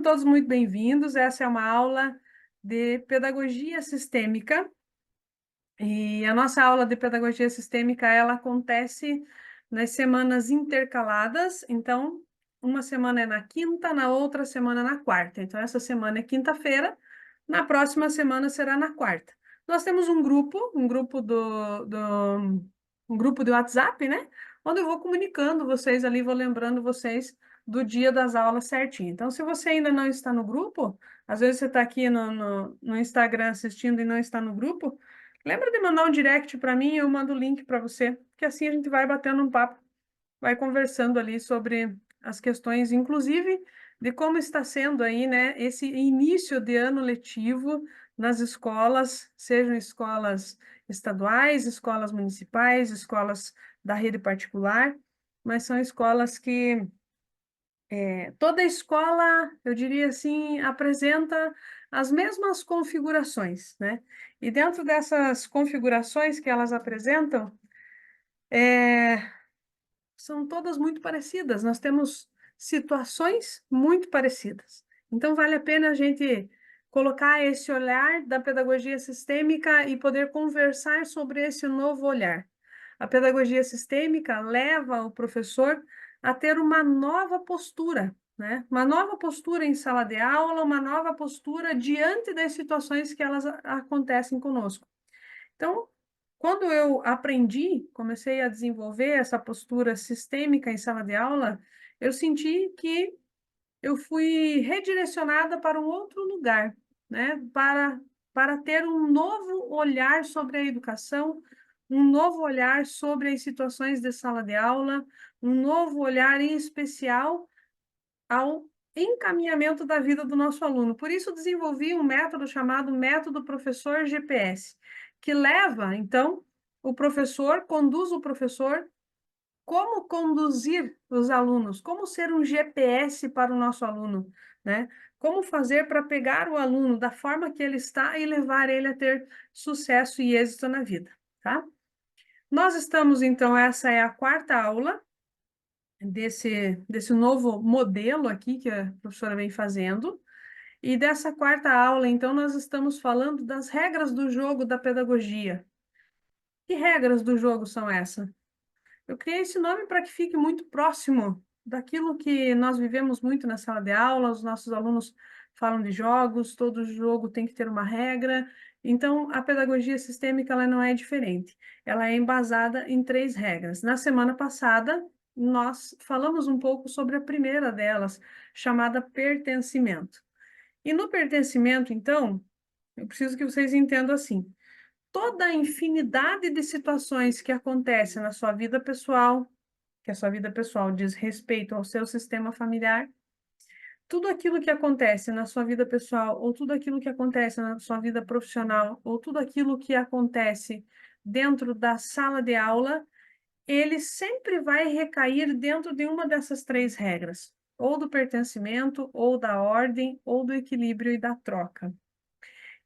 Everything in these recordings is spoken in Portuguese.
todos muito bem-vindos. Essa é uma aula de pedagogia sistêmica. E a nossa aula de pedagogia sistêmica, ela acontece nas semanas intercaladas. Então, uma semana é na quinta, na outra semana na quarta. Então, essa semana é quinta-feira, na próxima semana será na quarta. Nós temos um grupo do WhatsApp, né? Onde eu vou comunicando vocês ali, vou lembrando vocês do dia das aulas certinho. Então, se você ainda não está no grupo, às vezes você está aqui no Instagram assistindo e não está no grupo, lembra de mandar um direct para mim, eu mando o link para você, que assim a gente vai batendo um papo, vai conversando ali sobre as questões, inclusive de como está sendo aí, né, esse início de ano letivo nas escolas, sejam escolas estaduais, escolas municipais, escolas da rede particular, mas são escolas que toda escola, eu diria assim, apresenta as mesmas configurações, né? E dentro dessas configurações que elas apresentam, são todas muito parecidas. Nós temos situações muito parecidas. Então, vale a pena a gente colocar esse olhar da pedagogia sistêmica e poder conversar sobre esse novo olhar. A pedagogia sistêmica leva o professor a ter uma nova postura, né? Uma nova postura em sala de aula, uma nova postura diante das situações que elas acontecem conosco. Então, quando eu aprendi, comecei a desenvolver essa postura sistêmica em sala de aula, eu senti que eu fui redirecionada para um outro lugar, né? Para ter um novo olhar sobre a educação, um novo olhar sobre as situações de sala de aula, um novo olhar em especial ao encaminhamento da vida do nosso aluno. Por isso, desenvolvi um método chamado método professor GPS, que leva, então, o professor, conduz o professor como conduzir os alunos, como ser um GPS para o nosso aluno, né? Como fazer para pegar o aluno da forma que ele está e levar ele a ter sucesso e êxito na vida, tá? Nós estamos, então, essa é a quarta aula desse novo modelo aqui que a professora vem fazendo. E dessa quarta aula, então, nós estamos falando das regras do jogo da pedagogia. Que regras do jogo são essas? Eu criei esse nome para que fique muito próximo daquilo que nós vivemos muito na sala de aula, os nossos alunos falam de jogos, todo jogo tem que ter uma regra. Então, a pedagogia sistêmica ela não é diferente. Ela é embasada em três regras. Na semana passada, nós falamos um pouco sobre a primeira delas, chamada pertencimento. E no pertencimento, então, eu preciso que vocês entendam assim: toda a infinidade de situações que acontecem na sua vida pessoal, que a sua vida pessoal diz respeito ao seu sistema familiar, tudo aquilo que acontece na sua vida pessoal, ou tudo aquilo que acontece na sua vida profissional, ou tudo aquilo que acontece dentro da sala de aula, ele sempre vai recair dentro de uma dessas três regras, ou do pertencimento, ou da ordem, ou do equilíbrio e da troca.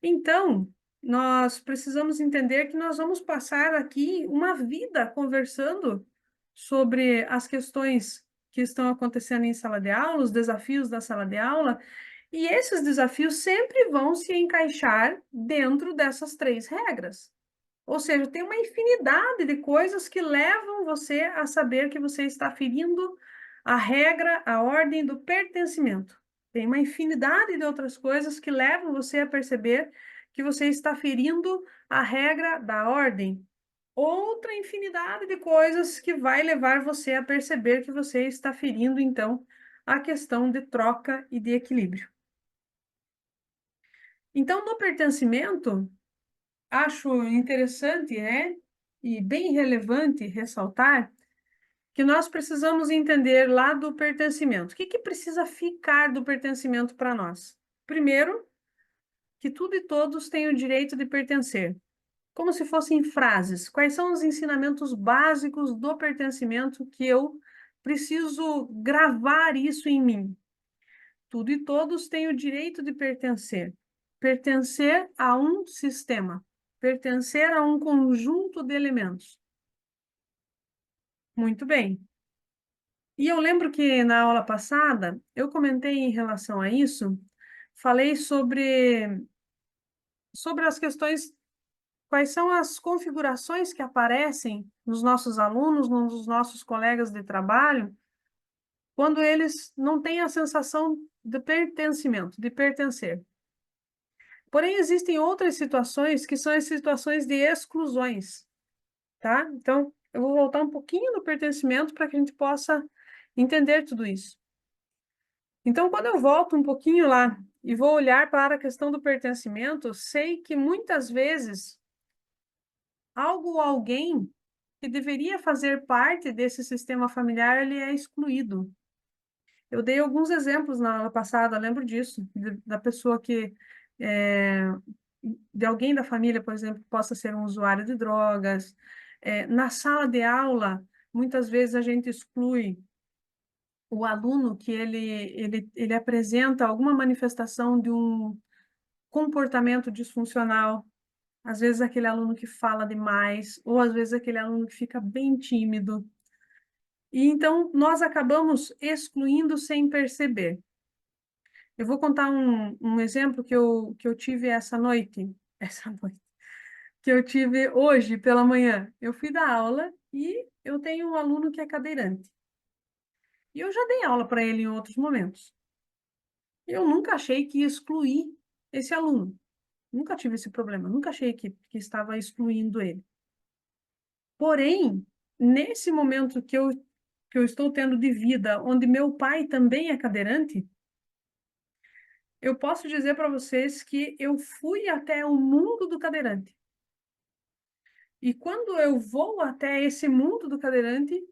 Então, nós precisamos entender que nós vamos passar aqui uma vida conversando sobre as questões que estão acontecendo em sala de aula, os desafios da sala de aula, e esses desafios sempre vão se encaixar dentro dessas três regras. Ou seja, tem uma infinidade de coisas que levam você a saber que você está ferindo a regra, a ordem do pertencimento. Tem uma infinidade de outras coisas que levam você a perceber que você está ferindo a regra da ordem. Outra infinidade de coisas que vai levar você a perceber que você está ferindo, então, a questão de troca e de equilíbrio. Então, no pertencimento, acho interessante, né, e bem relevante ressaltar que nós precisamos entender lá do pertencimento. O que precisa ficar do pertencimento para nós? Primeiro, que tudo e todos têm o direito de pertencer. Como se fossem frases. Quais são os ensinamentos básicos do pertencimento que eu preciso gravar isso em mim? Tudo e todos têm o direito de pertencer. Pertencer a um sistema. Pertencer a um conjunto de elementos. Muito bem. E eu lembro que na aula passada eu comentei em relação a isso, falei sobre as questões, quais são as configurações que aparecem nos nossos alunos, nos nossos colegas de trabalho, quando eles não têm a sensação de pertencimento, de pertencer. Porém, existem outras situações que são as situações de exclusões, tá? Então, eu vou voltar um pouquinho no pertencimento para que a gente possa entender tudo isso. Então, quando eu volto um pouquinho lá e vou olhar para a questão do pertencimento, sei que muitas vezes algo ou alguém que deveria fazer parte desse sistema familiar, ele é excluído. Eu dei alguns exemplos na aula passada, lembro disso, da pessoa que, é, de alguém da família, por exemplo, que possa ser um usuário de drogas. Na sala de aula, muitas vezes a gente exclui o aluno que ele apresenta alguma manifestação de um comportamento disfuncional. Às vezes aquele aluno que fala demais, ou às vezes aquele aluno que fica bem tímido. E então nós acabamos excluindo sem perceber. Eu vou contar um exemplo que eu tive essa noite, que eu tive hoje pela manhã. Eu fui dar aula e eu tenho um aluno que é cadeirante. E eu já dei aula para ele em outros momentos. Eu nunca achei que ia excluir esse aluno. Nunca tive esse problema. Nunca achei que estava excluindo ele. Porém, nesse momento que eu estou tendo de vida, onde meu pai também é cadeirante, eu posso dizer para vocês que eu fui até o mundo do cadeirante. E quando eu vou até esse mundo do cadeirante,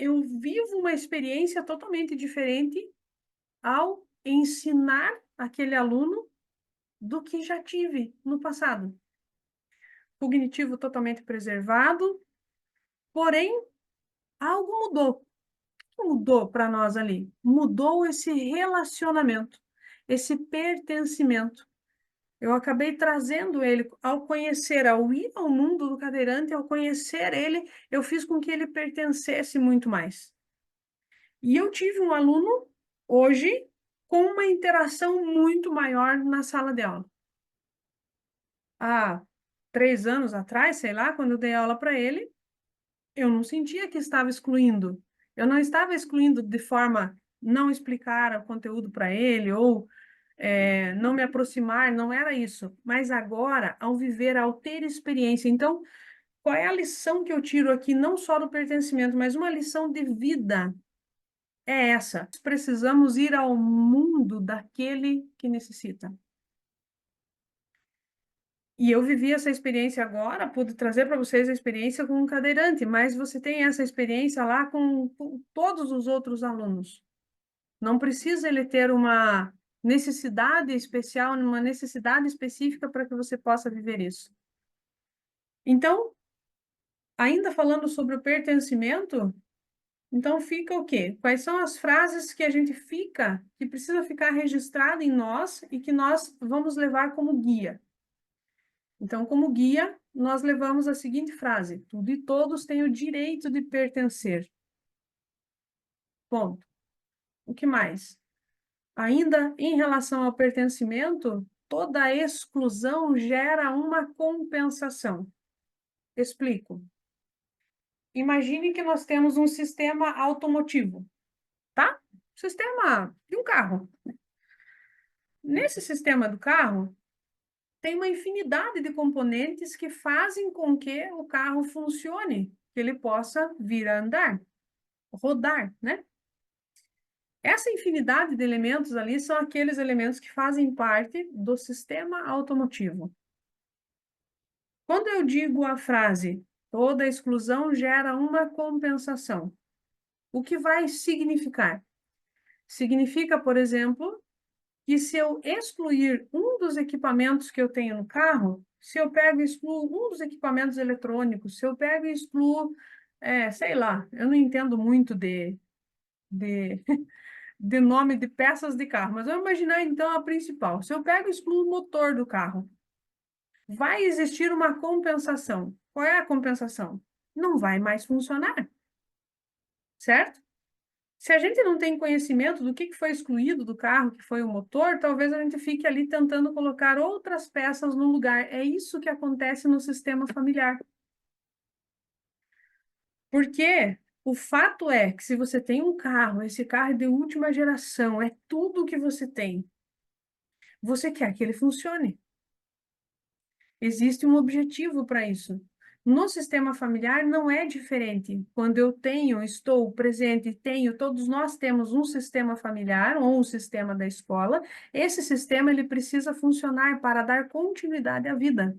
eu vivo uma experiência totalmente diferente ao ensinar aquele aluno do que já tive no passado. Cognitivo totalmente preservado, porém, algo mudou. O que mudou para nós ali? Mudou esse relacionamento, esse pertencimento. Eu acabei trazendo ele, ao conhecer, ao ir ao mundo do cadeirante, ao conhecer ele, eu fiz com que ele pertencesse muito mais. E eu tive um aluno hoje com uma interação muito maior na sala de aula. Há 3 anos atrás, sei lá, quando eu dei aula para ele, eu não sentia que estava excluindo. Eu não estava excluindo de forma não explicar o conteúdo para ele ou não me aproximar, não era isso. Mas agora, ao viver, ao ter experiência, então, qual é a lição que eu tiro aqui, não só do pertencimento, mas uma lição de vida? É essa. Precisamos ir ao mundo daquele que necessita. E eu vivi essa experiência agora, pude trazer para vocês a experiência com um cadeirante, mas você tem essa experiência lá com todos os outros alunos. Não precisa ele ter uma necessidade especial, uma necessidade específica para que você possa viver isso. Então, ainda falando sobre o pertencimento, então fica o quê? Quais são as frases que a gente fica, que precisa ficar registrado em nós e que nós vamos levar como guia? Então, como guia, nós levamos a seguinte frase: tudo e todos têm o direito de pertencer. Ponto. O que mais? Ainda em relação ao pertencimento, toda exclusão gera uma compensação. Explico. Imagine que nós temos um sistema automotivo, tá? Sistema de um carro. Nesse sistema do carro, tem uma infinidade de componentes que fazem com que o carro funcione, que ele possa vir a andar, rodar, né? Essa infinidade de elementos ali são aqueles elementos que fazem parte do sistema automotivo. Quando eu digo a frase toda exclusão gera uma compensação, o que vai significar? Significa, por exemplo, que se eu excluir um dos equipamentos que eu tenho no carro, se eu pego e excluo um dos equipamentos eletrônicos, se eu pego e excluo, sei lá, eu não entendo muito de, de nome de peças de carro, mas vamos imaginar então a principal. Se eu pego e excluo o motor do carro, vai existir uma compensação. Qual é a compensação? Não vai mais funcionar. certo? Se a gente não tem conhecimento do que foi excluído do carro, que foi o motor, talvez a gente fique ali tentando colocar outras peças no lugar. É isso que acontece no sistema familiar. Porque o fato é que se você tem um carro, esse carro é de última geração, é tudo que você tem. Você quer que ele funcione. Existe um objetivo para isso. No sistema familiar não é diferente. Quando eu tenho, estou presente, tenho, todos nós temos um sistema familiar ou um sistema da escola. Esse sistema ele precisa funcionar para dar continuidade à vida.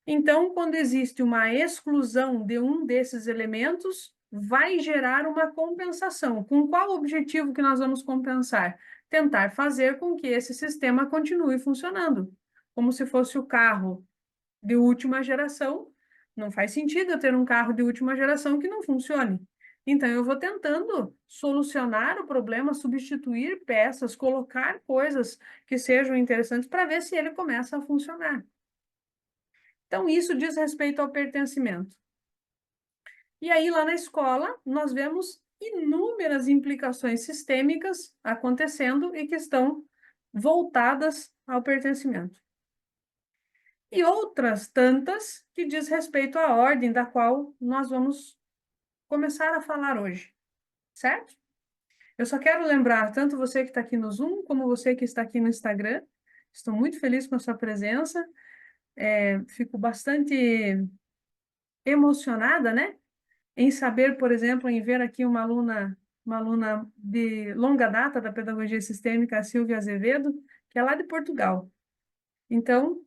Então, quando existe uma exclusão de um desses elementos, vai gerar uma compensação. Com qual objetivo que nós vamos compensar? Tentar fazer com que esse sistema continue funcionando, como se fosse o carro de última geração. Não faz sentido eu ter um carro de última geração que não funcione. Então, eu vou tentando solucionar o problema, substituir peças, colocar coisas que sejam interessantes para ver se ele começa a funcionar. Então, isso diz respeito ao pertencimento. E aí, lá na escola, nós vemos inúmeras implicações sistêmicas acontecendo e que estão voltadas ao pertencimento. E outras tantas que diz respeito à ordem da qual nós vamos começar a falar hoje, certo? Eu só quero lembrar, tanto você que está aqui no Zoom, como você que está aqui no Instagram, estou muito feliz com a sua presença, fico bastante emocionada, né? Em saber, por exemplo, em ver aqui uma aluna de longa data da pedagogia sistêmica, a Silvia Azevedo, que é lá de Portugal. Então,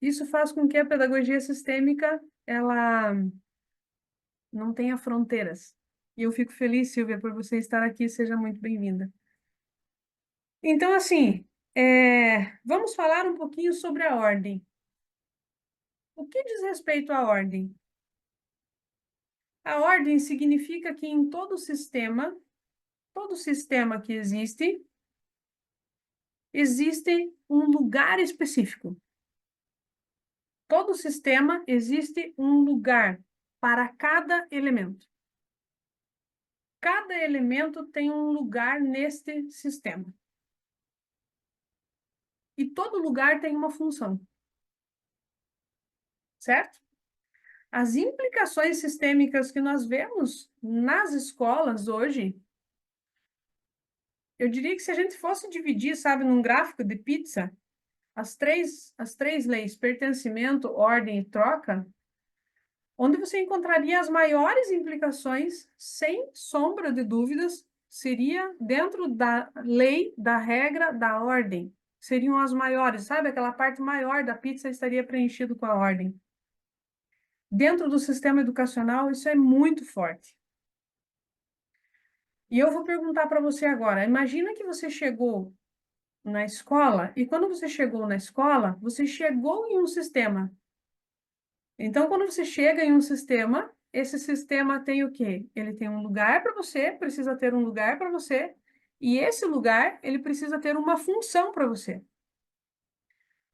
isso faz com que a pedagogia sistêmica, ela não tenha fronteiras. E eu fico feliz, Silvia, por você estar aqui, seja muito bem-vinda. Então, assim, vamos falar um pouquinho sobre a ordem. O que diz respeito à ordem? A ordem significa que em todo sistema que existe um lugar específico. Todo sistema existe um lugar para cada elemento. Cada elemento tem um lugar neste sistema. E todo lugar tem uma função. Certo? As implicações sistêmicas que nós vemos nas escolas hoje, eu diria que se a gente fosse dividir, sabe, num gráfico de pizza, as três leis, pertencimento, ordem e troca, onde você encontraria as maiores implicações, sem sombra de dúvidas, seria dentro da lei, da regra, da ordem. Seriam as maiores, sabe? Aquela parte maior da pizza estaria preenchido com a ordem. Dentro do sistema educacional, isso é muito forte. E eu vou perguntar para você agora, imagina que você chegou na escola, e quando você chegou na escola, você chegou em um sistema. Então, quando você chega em um sistema, esse sistema tem o quê? Ele tem um lugar para você, precisa ter um lugar para você, e esse lugar, ele precisa ter uma função para você.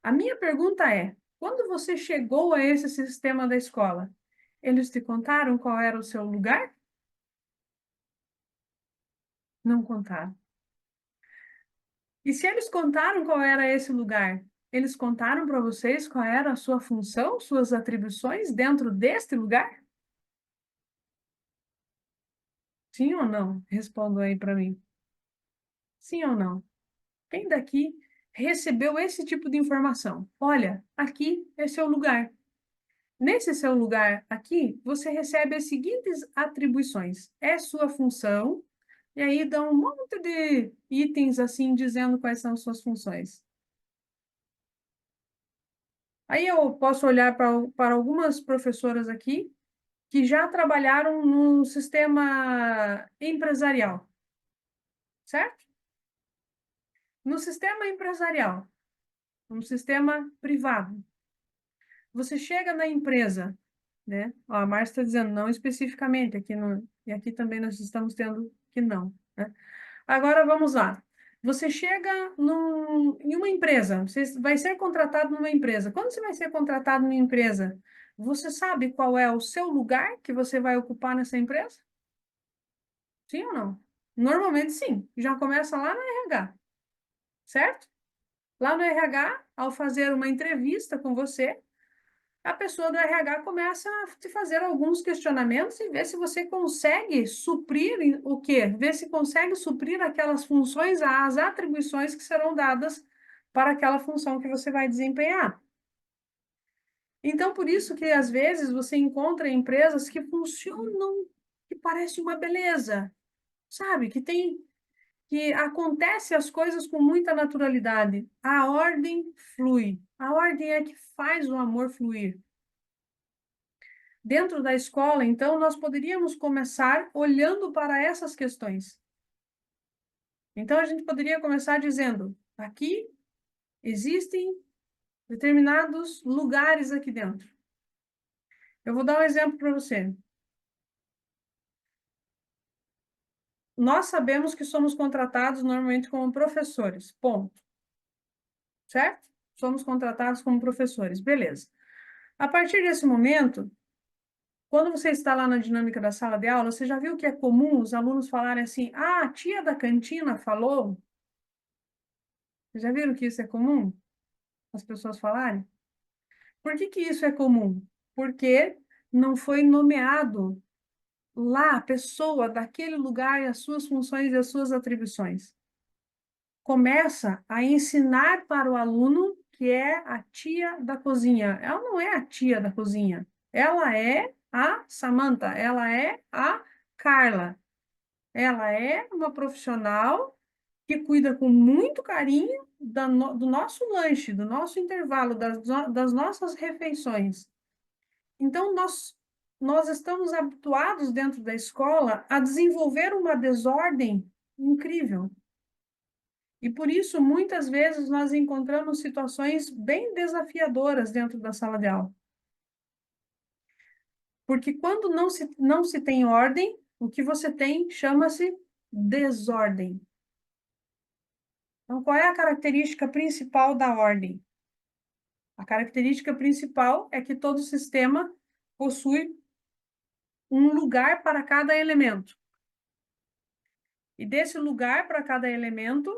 A minha pergunta é, quando você chegou a esse sistema da escola, eles te contaram qual era o seu lugar? Não contaram. E se eles contaram qual era esse lugar, eles contaram para vocês qual era a sua função, suas atribuições dentro deste lugar? Sim ou não? Respondam aí para mim. Sim ou não? Quem daqui recebeu esse tipo de informação? Olha, aqui é seu lugar. Nesse seu lugar aqui, você recebe as seguintes atribuições. É sua função, e aí dá um monte de itens assim dizendo quais são suas funções. Aí eu posso olhar para algumas professoras aqui que já trabalharam no sistema empresarial, certo? No sistema empresarial, no sistema privado, você chega na empresa, né? Ó, a Márcia está dizendo não especificamente, aqui no, e aqui também nós estamos tendo que não, né? Agora vamos lá. Você chega em uma empresa, você vai ser contratado numa empresa. Quando você vai ser contratado numa empresa, você sabe qual é o seu lugar que você vai ocupar nessa empresa? Sim ou não? Normalmente sim. Já começa lá no RH, certo? Lá no RH, ao fazer uma entrevista com você, a pessoa do RH começa a te fazer alguns questionamentos e ver se você consegue suprir o quê? Ver se consegue suprir aquelas funções, as atribuições que serão dadas para aquela função que você vai desempenhar. Então, por isso que às vezes você encontra empresas que funcionam, que parece uma beleza, sabe? Que acontece as coisas com muita naturalidade. A ordem flui. A ordem é que faz o amor fluir. Dentro da escola, então, nós poderíamos começar olhando para essas questões. Então, a gente poderia começar dizendo: aqui existem determinados lugares aqui dentro. Eu vou dar um exemplo para você. Nós sabemos que somos contratados normalmente como professores, ponto, certo? Somos contratados como professores, beleza. A partir desse momento, quando você está lá na dinâmica da sala de aula, você já viu que é comum os alunos falarem assim: ah, a tia da cantina falou? Vocês já viram que isso é comum? As pessoas falarem? Por que que isso é comum? Porque não foi nomeado lá a pessoa daquele lugar e as suas funções e as suas atribuições. Começa a ensinar para o aluno que é a tia da cozinha. Ela não é a tia da cozinha. Ela é a Samantha, ela é a Carla. Ela é uma profissional que cuida com muito carinho do nosso lanche, do nosso intervalo, das nossas refeições. Então, nós estamos habituados dentro da escola a desenvolver uma desordem incrível. E por isso, muitas vezes, nós encontramos situações bem desafiadoras dentro da sala de aula. Porque quando não se tem ordem, o que você tem chama-se desordem. Então, qual é a característica principal da ordem? A característica principal é que todo sistema possui um lugar para cada elemento. E desse lugar para cada elemento,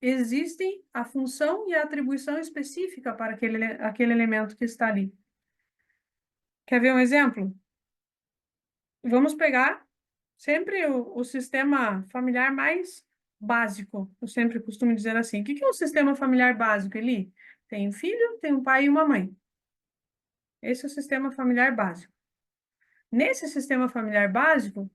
existem a função e a atribuição específica para aquele elemento que está ali. Quer ver um exemplo? Vamos pegar sempre o sistema familiar mais básico. Eu sempre costumo dizer assim: o que é o sistema familiar básico, Eli? Tem um filho, tem um pai e uma mãe. Esse é o sistema familiar básico. Nesse sistema familiar básico,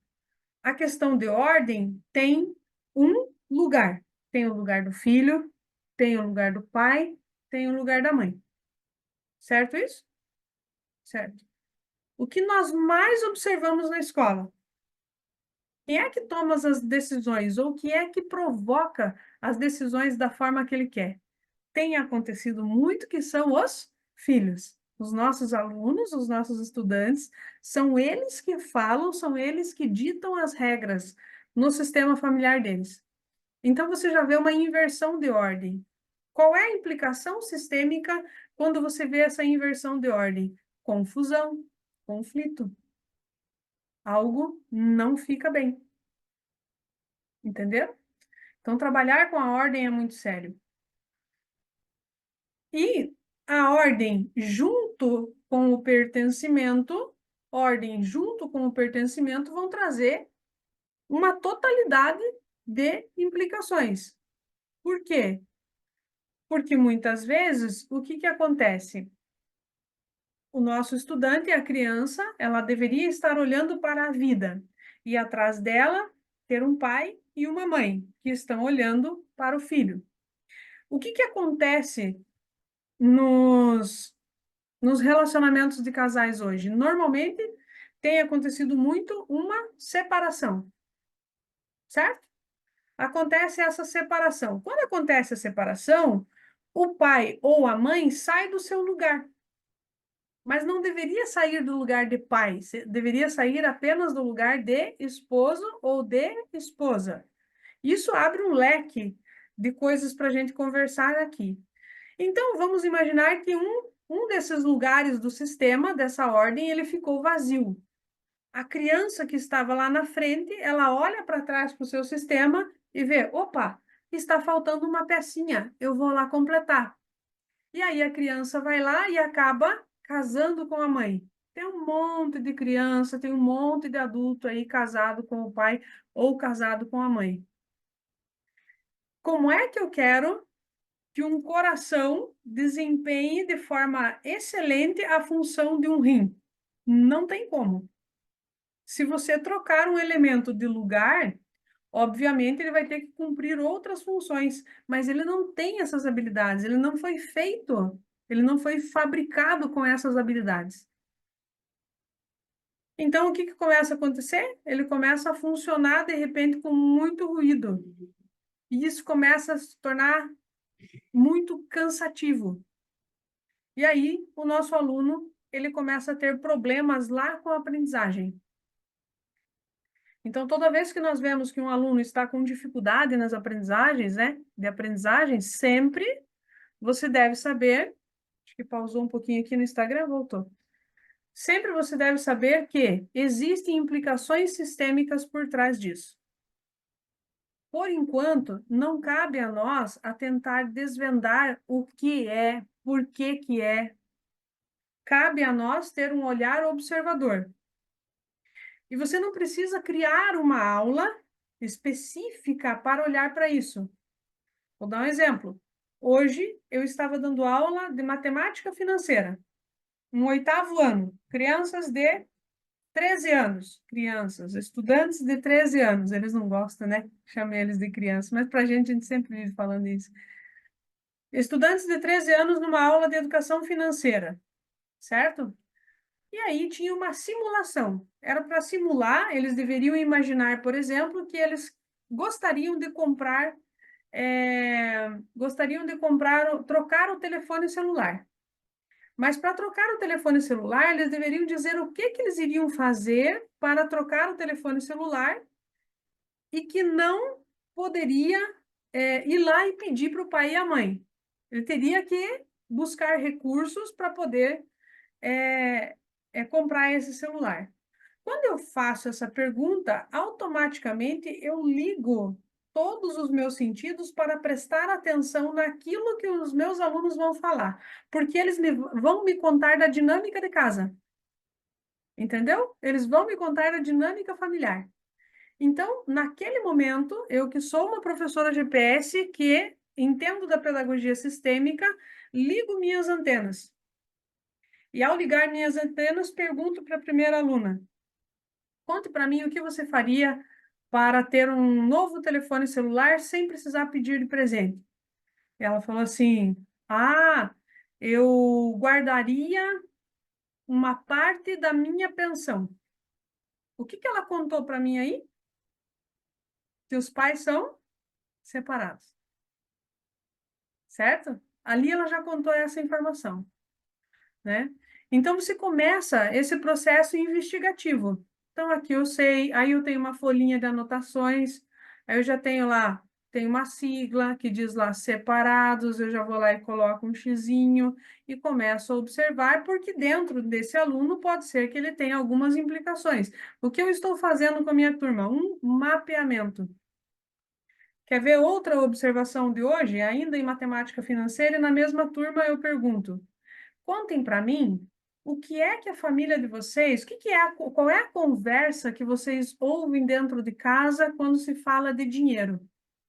a questão de ordem tem um lugar. Tem o lugar do filho, tem o lugar do pai, tem o lugar da mãe. Certo isso? Certo. O que nós mais observamos na escola? Quem é que toma as decisões ou quem é que provoca as decisões da forma que ele quer? Tem acontecido muito que são os filhos. Os nossos alunos, os nossos estudantes, são eles que falam, são eles que ditam as regras no sistema familiar deles. Então, você já vê uma inversão de ordem. Qual é a implicação sistêmica quando você vê essa inversão de ordem? Confusão, conflito. Algo não fica bem. Entendeu? Então, trabalhar com a ordem é muito sério. E a ordem junto com o pertencimento vão trazer uma totalidade de implicações. Por quê? Porque muitas vezes, o que que acontece? O nosso estudante, a criança, ela deveria estar olhando para a vida e atrás dela ter um pai e uma mãe que estão olhando para o filho. O que que acontece nos relacionamentos de casais hoje? Normalmente tem acontecido muito uma separação, certo? Acontece essa separação. Quando acontece a separação, o pai ou a mãe sai do seu lugar, mas não deveria sair do lugar de pai, deveria sair apenas do lugar de esposo ou de esposa. Isso abre um leque de coisas para a gente conversar aqui. Então, vamos imaginar que um desses lugares do sistema, dessa ordem, ele ficou vazio. A criança que estava lá na frente, ela olha para trás para o seu sistema e vê, opa, está faltando uma pecinha, eu vou lá completar. E aí a criança vai lá e acaba casando com a mãe. Tem um monte de criança, tem um monte de adulto aí casado com o pai ou casado com a mãe. Como é que eu quero que um coração desempenhe de forma excelente a função de um rim? Não tem como. Se você trocar um elemento de lugar, obviamente ele vai ter que cumprir outras funções, mas ele não tem essas habilidades, ele não foi feito, ele não foi fabricado com essas habilidades. Então, o que que começa a acontecer? Ele começa a funcionar de repente com muito ruído. E isso começa a se tornar muito cansativo. E aí, o nosso aluno, ele começa a ter problemas lá com a aprendizagem. Então, toda vez que nós vemos que um aluno está com dificuldade nas aprendizagens, né, de aprendizagem, sempre você deve saber, acho que pausou um pouquinho aqui no Instagram, voltou. Sempre você deve saber que existem implicações sistêmicas por trás disso. Por enquanto, não cabe a nós a tentar desvendar o que é, por que que é. Cabe a nós ter um olhar observador. E você não precisa criar uma aula específica para olhar para isso. Vou dar um exemplo. Hoje eu estava dando aula de matemática financeira, no 8º ano, crianças de 13 anos, crianças, estudantes de 13 anos, eles não gostam, né? Chamei eles de criança, mas para a gente sempre vive falando isso. Estudantes de 13 anos numa aula de educação financeira, certo? E aí tinha uma simulação. Era para simular, eles deveriam imaginar, por exemplo, que eles gostariam de comprar, trocar o telefone celular. Mas para trocar o telefone celular, eles deveriam dizer o que que eles iriam fazer para trocar o telefone celular e que não poderia, ir lá e pedir para o pai e a mãe. Ele teria que buscar recursos para poder, comprar esse celular. Quando eu faço essa pergunta, automaticamente eu ligo todos os meus sentidos para prestar atenção naquilo que os meus alunos vão falar, porque eles vão me contar da dinâmica de casa, entendeu? Eles vão me contar da dinâmica familiar. Então, naquele momento, eu que sou uma professora GPS, que entendo da pedagogia sistêmica, ligo minhas antenas. E ao ligar minhas antenas, pergunto para a primeira aluna: conte para mim o que você faria para ter um novo telefone celular sem precisar pedir de presente. Ela falou assim: ah, eu guardaria uma parte da minha pensão. O que que ela contou para mim aí? Que os pais são separados, certo? Ali ela já contou essa informação, né? Então você começa esse processo investigativo. Então aqui eu sei, aí eu tenho uma folhinha de anotações, aí eu já tenho lá, tem uma sigla que diz lá separados, eu já vou lá e coloco um xizinho e começo a observar, porque dentro desse aluno pode ser que ele tenha algumas implicações. O que eu estou fazendo com a minha turma? Um mapeamento. Quer ver outra observação de hoje? Ainda em matemática financeira, e na mesma turma eu pergunto: contem para mim o que é que a família de vocês, qual é a conversa que vocês ouvem dentro de casa quando se fala de dinheiro?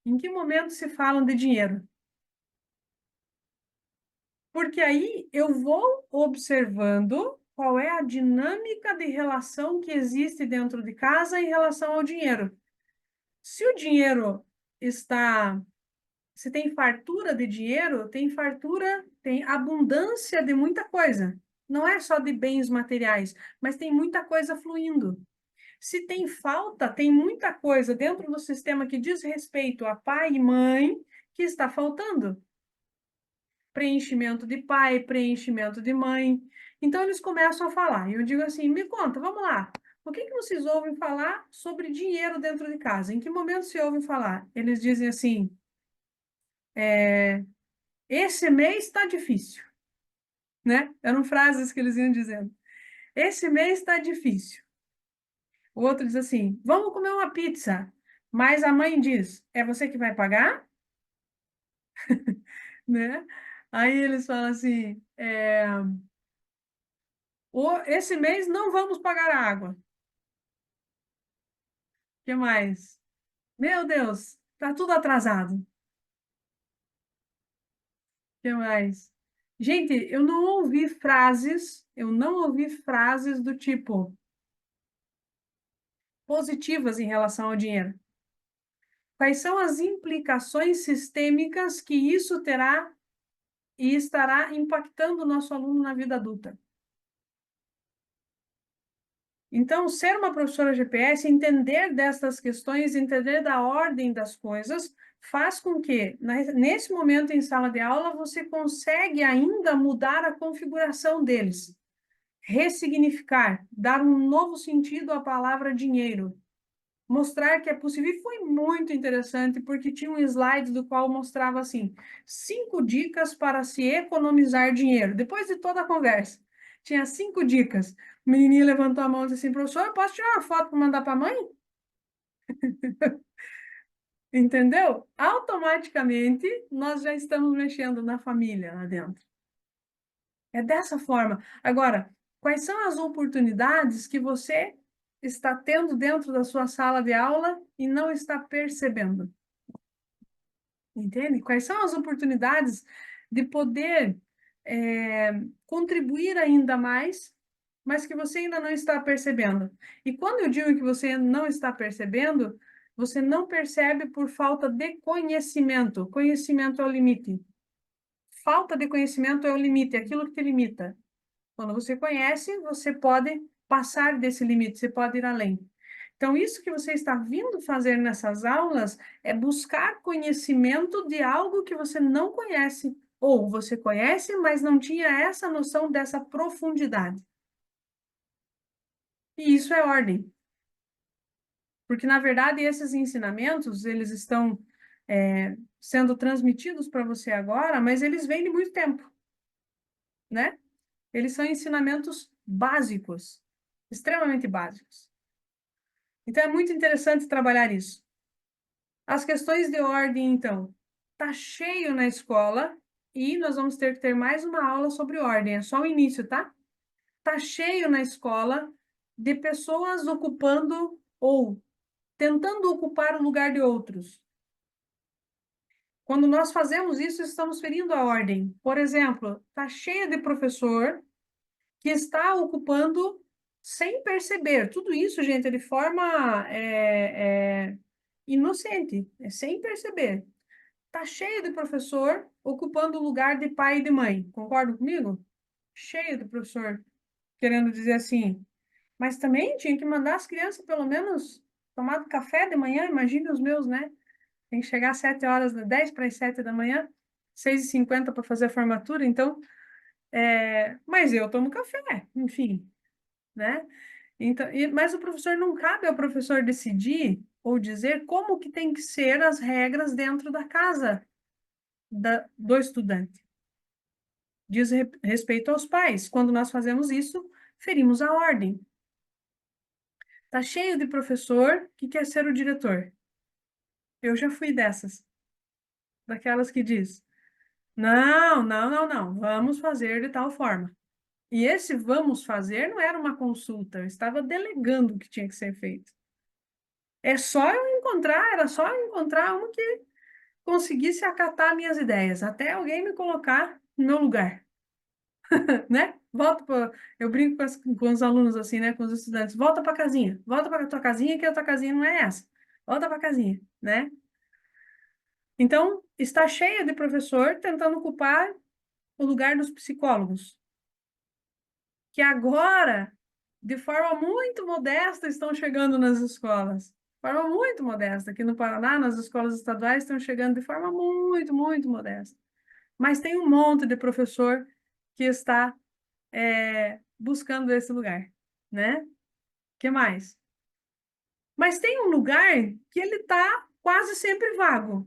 Em que momento se falam de dinheiro? Porque aí eu vou observando qual é a dinâmica de relação que existe dentro de casa em relação ao dinheiro. Se o dinheiro está Se tem fartura de dinheiro, tem fartura, tem abundância de muita coisa. Não é só de bens materiais, mas tem muita coisa fluindo. Se tem falta, tem muita coisa dentro do sistema que diz respeito a pai e mãe que está faltando. Preenchimento de pai, preenchimento de mãe. Então eles começam a falar. E eu digo assim: me conta, vamos lá. O que que vocês ouvem falar sobre dinheiro dentro de casa? Em que momento se ouvem falar? Eles dizem assim: esse mês está difícil, né? Eram frases que eles iam dizendo. Esse mês está difícil. O outro diz assim: vamos comer uma pizza. Mas a mãe diz: é você que vai pagar? Né? Aí eles falam assim: esse mês não vamos pagar a água. O que mais? Meu Deus, tá tudo atrasado. O que mais? Gente, eu não ouvi frases do tipo positivas em relação ao dinheiro. Quais são as implicações sistêmicas que isso terá e estará impactando o nosso aluno na vida adulta? Então, ser uma professora GPS, entender destas questões, entender da ordem das coisas, faz com que, nesse momento em sala de aula, você consegue ainda mudar a configuração deles, ressignificar, dar um novo sentido à palavra dinheiro, mostrar que é possível. E foi muito interessante, porque tinha um slide do qual mostrava assim, 5 dicas para se economizar dinheiro. Depois de toda a conversa, tinha 5 dicas. O menininho levantou a mão e disse assim, professor, eu posso tirar uma foto para mandar para a mãe? Entendeu? Automaticamente, nós já estamos mexendo na família lá dentro. É dessa forma. Agora, quais são as oportunidades que você está tendo dentro da sua sala de aula e não está percebendo? Entende? Quais são as oportunidades de poder contribuir ainda mais, mas que você ainda não está percebendo? E quando eu digo que você não está percebendo, você não percebe por falta de conhecimento. Conhecimento é o limite. Falta de conhecimento é o limite, é aquilo que te limita. Quando você conhece, você pode passar desse limite, você pode ir além. Então, isso que você está vindo fazer nessas aulas é buscar conhecimento de algo que você não conhece, ou você conhece, mas não tinha essa noção dessa profundidade. E isso é ordem, porque, na verdade, esses ensinamentos, eles estão sendo transmitidos para você agora, mas eles vêm de muito tempo, né? Eles são ensinamentos básicos, extremamente básicos. Então, é muito interessante trabalhar isso. As questões de ordem, então, tá cheio na escola e nós vamos ter que ter mais uma aula sobre ordem, é só o início, tá? Tá cheio na escola de pessoas ocupando ou tentando ocupar o lugar de outros. Quando nós fazemos isso, estamos ferindo a ordem. Por exemplo, tá cheio de professor que está ocupando sem perceber. Tudo isso, gente, é de forma inocente, é sem perceber. Tá cheio de professor ocupando o lugar de pai e de mãe. Concorda comigo? Cheio de professor querendo dizer assim. Mas também tinha que mandar as crianças, pelo menos, tomar café de manhã. Imagine os meus, né? Tem que chegar às 7 horas, 10 para as 7 da manhã, 6h50 para fazer a formatura. Então, mas eu tomo café, enfim, né? Então, mas o professor não cabe ao professor decidir ou dizer como que tem que ser as regras dentro da casa do estudante. Diz respeito aos pais. Quando nós fazemos isso, ferimos a ordem. Tá cheio de professor que quer ser o diretor. Eu já fui dessas, daquelas que diz: não, não, não, não, vamos fazer de tal forma. E esse vamos fazer não era uma consulta, eu estava delegando o que tinha que ser feito. Era só eu encontrar um que conseguisse acatar minhas ideias, até alguém me colocar no meu lugar. Né? Eu brinco com os alunos assim, né? Com os estudantes, volta para tua casinha, que a tua casinha não é essa. Volta para casinha, né? Então, está cheia de professor tentando ocupar o lugar dos psicólogos, que agora, de forma muito modesta, estão chegando nas escolas. De forma muito modesta. Aqui no Paraná, nas escolas estaduais, estão chegando de forma muito, muito modesta. Mas tem um monte de professor que está buscando esse lugar, né? Que mais? Mas tem um lugar que ele está quase sempre vago.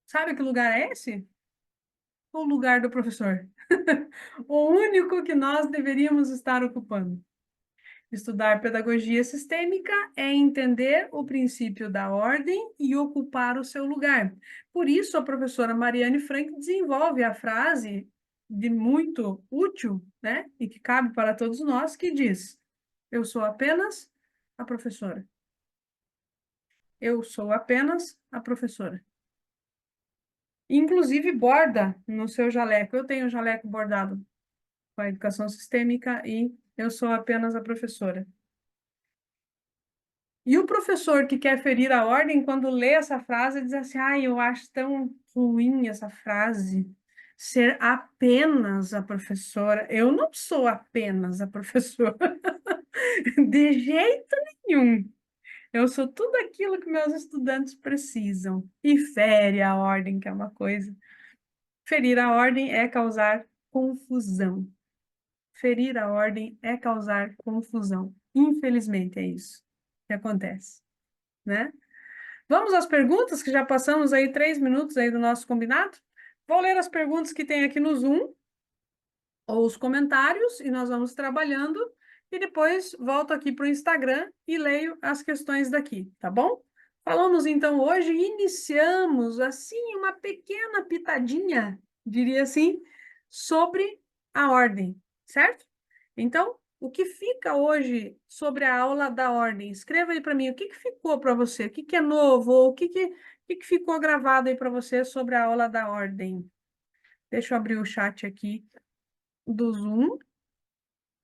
Sabe que lugar é esse? O lugar do professor. O único que nós deveríamos estar ocupando. Estudar pedagogia sistêmica é entender o princípio da ordem e ocupar o seu lugar. Por isso, a professora Mariane Frank desenvolve a frase de muito útil, né, e que cabe para todos nós, que diz: eu sou apenas a professora. Eu sou apenas a professora. Inclusive, borda no seu jaleco. Eu tenho um jaleco bordado com a educação sistêmica e eu sou apenas a professora. E o professor que quer ferir a ordem, quando lê essa frase, diz assim: ai, eu acho tão ruim essa frase, ser apenas a professora. Eu não sou apenas a professora, de jeito nenhum. Eu sou tudo aquilo que meus estudantes precisam. E fere a ordem, que é uma coisa. Ferir a ordem é causar confusão. Ferir a ordem é causar confusão. Infelizmente, é isso que acontece, né? Vamos às perguntas, que já passamos aí 3 minutos aí do nosso combinado. Vou ler as perguntas que tem aqui no Zoom, ou os comentários, e nós vamos trabalhando, e depois volto aqui para o Instagram e leio as questões daqui, tá bom? Falamos então hoje, iniciamos assim uma pequena pitadinha, diria assim, sobre a ordem, certo? Então, o que fica hoje sobre a aula da ordem? Escreva aí para mim, o que que ficou para você? O que que é novo? Ou o que que ficou gravado aí para você sobre a aula da ordem? Deixa eu abrir o chat aqui do Zoom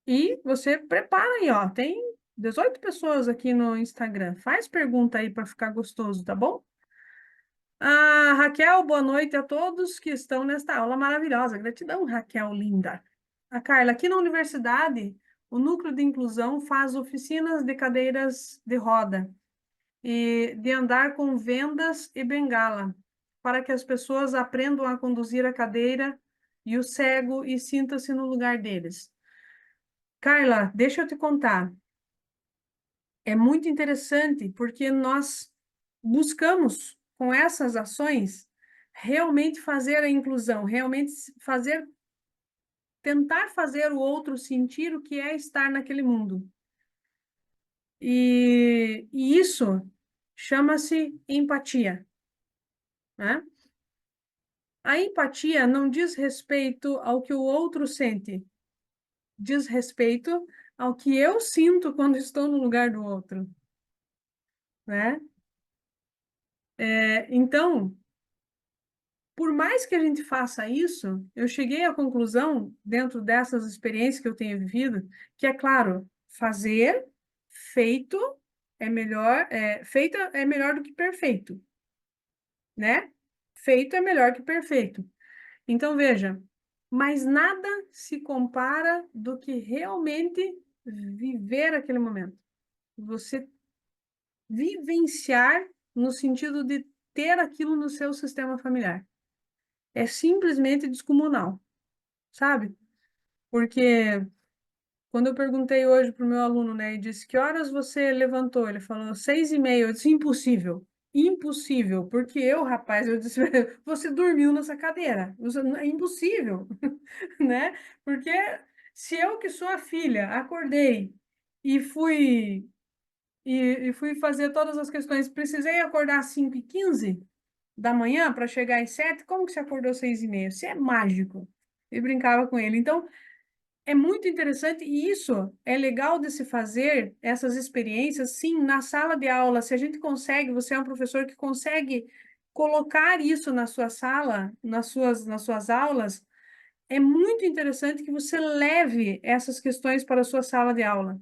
e você prepara aí, ó. Tem 18 pessoas aqui no Instagram. Faz pergunta aí para ficar gostoso, tá bom? Ah, Raquel, boa noite a todos que estão nesta aula maravilhosa. Gratidão, Raquel, linda. A Carla, aqui na universidade, o núcleo de inclusão faz oficinas de cadeiras de roda e de andar com vendas e bengala, para que as pessoas aprendam a conduzir a cadeira e o cego e sinta-se no lugar deles. Carla, deixa eu te contar. É muito interessante porque nós buscamos, com essas ações, realmente fazer a inclusão, realmente tentar fazer o outro sentir o que é estar naquele mundo. E isso chama-se empatia, né? A empatia não diz respeito ao que o outro sente, diz respeito ao que eu sinto quando estou no lugar do outro, né? Então, por mais que a gente faça isso, eu cheguei à conclusão, dentro dessas experiências que eu tenho vivido, que é claro, fazer feito feito é melhor do que perfeito, né? Feito é melhor que perfeito. Então, veja, mas nada se compara do que realmente viver aquele momento. Você vivenciar no sentido de ter aquilo no seu sistema familiar. É simplesmente descomunal, sabe? Porque quando eu perguntei hoje para o meu aluno, né, e disse: que horas você levantou? Ele falou 6h30. Eu disse: impossível. Impossível, porque eu, rapaz, eu disse: você dormiu nessa cadeira. É impossível, né? Porque se eu, que sou a filha, acordei e fui fazer todas as questões, precisei acordar às 5h15 da manhã para chegar às 7, como que você acordou 6h30? Você é mágico. E brincava com ele. Então, é muito interessante e isso é legal de se fazer, essas experiências, sim, na sala de aula. Se a gente consegue, você é um professor que consegue colocar isso na sua sala, nas suas aulas, é muito interessante que você leve essas questões para a sua sala de aula,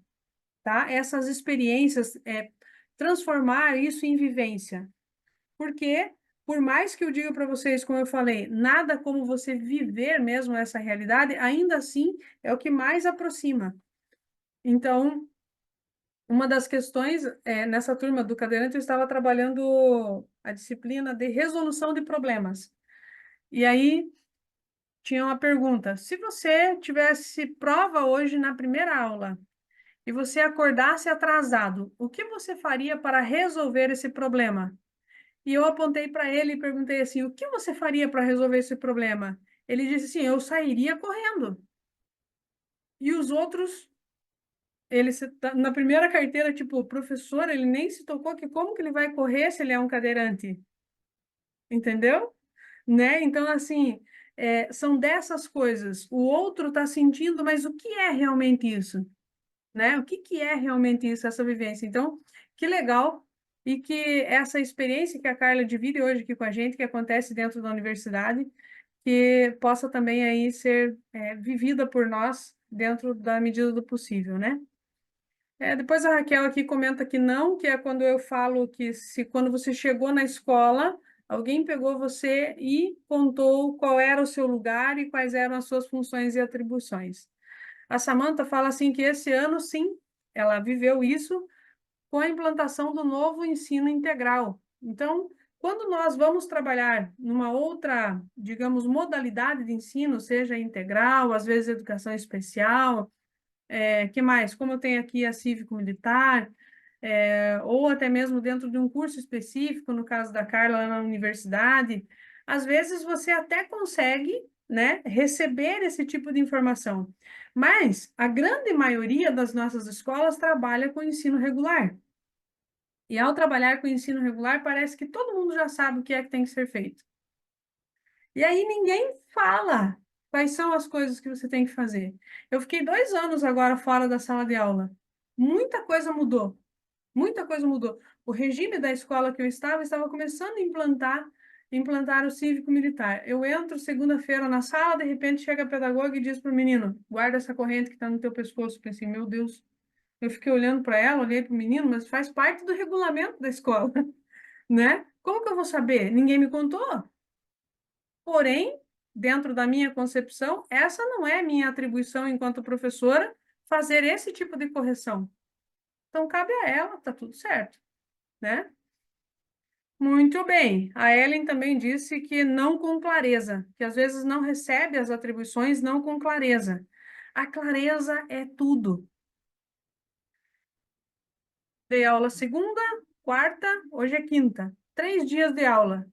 tá? Essas experiências, transformar isso em vivência. Porque, por mais que eu diga para vocês, como eu falei, nada como você viver mesmo essa realidade, ainda assim é o que mais aproxima. Então, uma das questões, nessa turma do cadeirante, eu estava trabalhando a disciplina de resolução de problemas. E aí tinha uma pergunta: se você tivesse prova hoje na primeira aula e você acordasse atrasado, o que você faria para resolver esse problema? E eu apontei para ele e perguntei assim: o que você faria para resolver esse problema? Ele disse assim: eu sairia correndo. E os outros Na primeira carteira, tipo, o professor, ele nem se tocou que como que ele vai correr se ele é um cadeirante, entendeu? Né? Então, assim, são dessas coisas. O outro está sentindo, mas o que é realmente isso? Né? O que que é realmente isso, essa vivência? Então, que legal e que essa experiência que a Carla divide hoje aqui com a gente, que acontece dentro da universidade, que possa também aí ser vivida por nós dentro da medida do possível, né? Depois a Raquel aqui comenta que não, que é quando eu falo que se quando você chegou na escola, alguém pegou você e contou qual era o seu lugar e quais eram as suas funções e atribuições. A Samantha fala assim que esse ano, sim, ela viveu isso com a implantação do novo ensino integral. Então, quando nós vamos trabalhar numa outra, digamos, modalidade de ensino, seja integral, às vezes educação especial, que mais? Como eu tenho aqui a cívico-militar, ou até mesmo dentro de um curso específico, no caso da Carla, lá na universidade, às vezes você até consegue, né, receber esse tipo de informação. Mas a grande maioria das nossas escolas trabalha com ensino regular. E ao trabalhar com ensino regular, parece que todo mundo já sabe o que é que tem que ser feito. E aí ninguém fala quais são as coisas que você tem que fazer. Eu fiquei 2 anos agora fora da sala de aula. Muita coisa mudou. Muita coisa mudou. O regime da escola que eu estava começando a implantar o cívico-militar. Eu entro segunda-feira na sala, de repente chega a pedagoga e diz para o menino: guarda essa corrente que está no teu pescoço. Eu pensei, meu Deus. Eu fiquei olhando para ela, olhei para o menino, mas faz parte do regulamento da escola, né? Como que eu vou saber? Ninguém me contou. Porém, dentro da minha concepção, essa não é minha atribuição enquanto professora, fazer esse tipo de correção. Então, cabe a ela, tá tudo certo, né? Muito bem. A Ellen também disse que não com clareza, que às vezes não recebe as atribuições não com clareza. A clareza é tudo. Dei aula segunda, quarta, hoje é quinta. 3 dias de aula.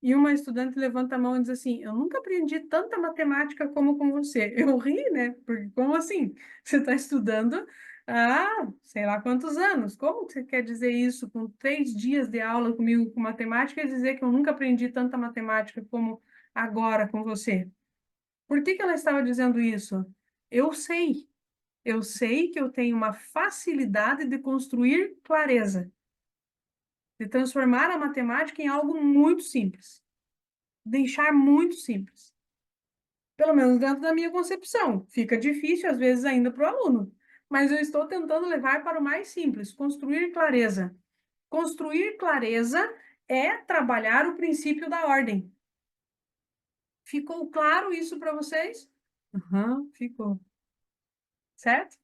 E uma estudante levanta a mão e diz assim: eu nunca aprendi tanta matemática como com você. Eu ri, né? Porque como assim? Você está estudando há sei lá quantos anos? Como que você quer dizer isso com 3 dias de aula comigo com matemática e dizer que eu nunca aprendi tanta matemática como agora com você? Por que que ela estava dizendo isso? Eu sei. Eu sei que eu tenho uma facilidade de construir clareza, de transformar a matemática em algo muito simples, deixar muito simples. Pelo menos dentro da minha concepção. Fica difícil, às vezes, ainda para o aluno. Mas eu estou tentando levar para o mais simples, construir clareza. Construir clareza é trabalhar o princípio da ordem. Ficou claro isso para vocês? Uhum, ficou. Certo?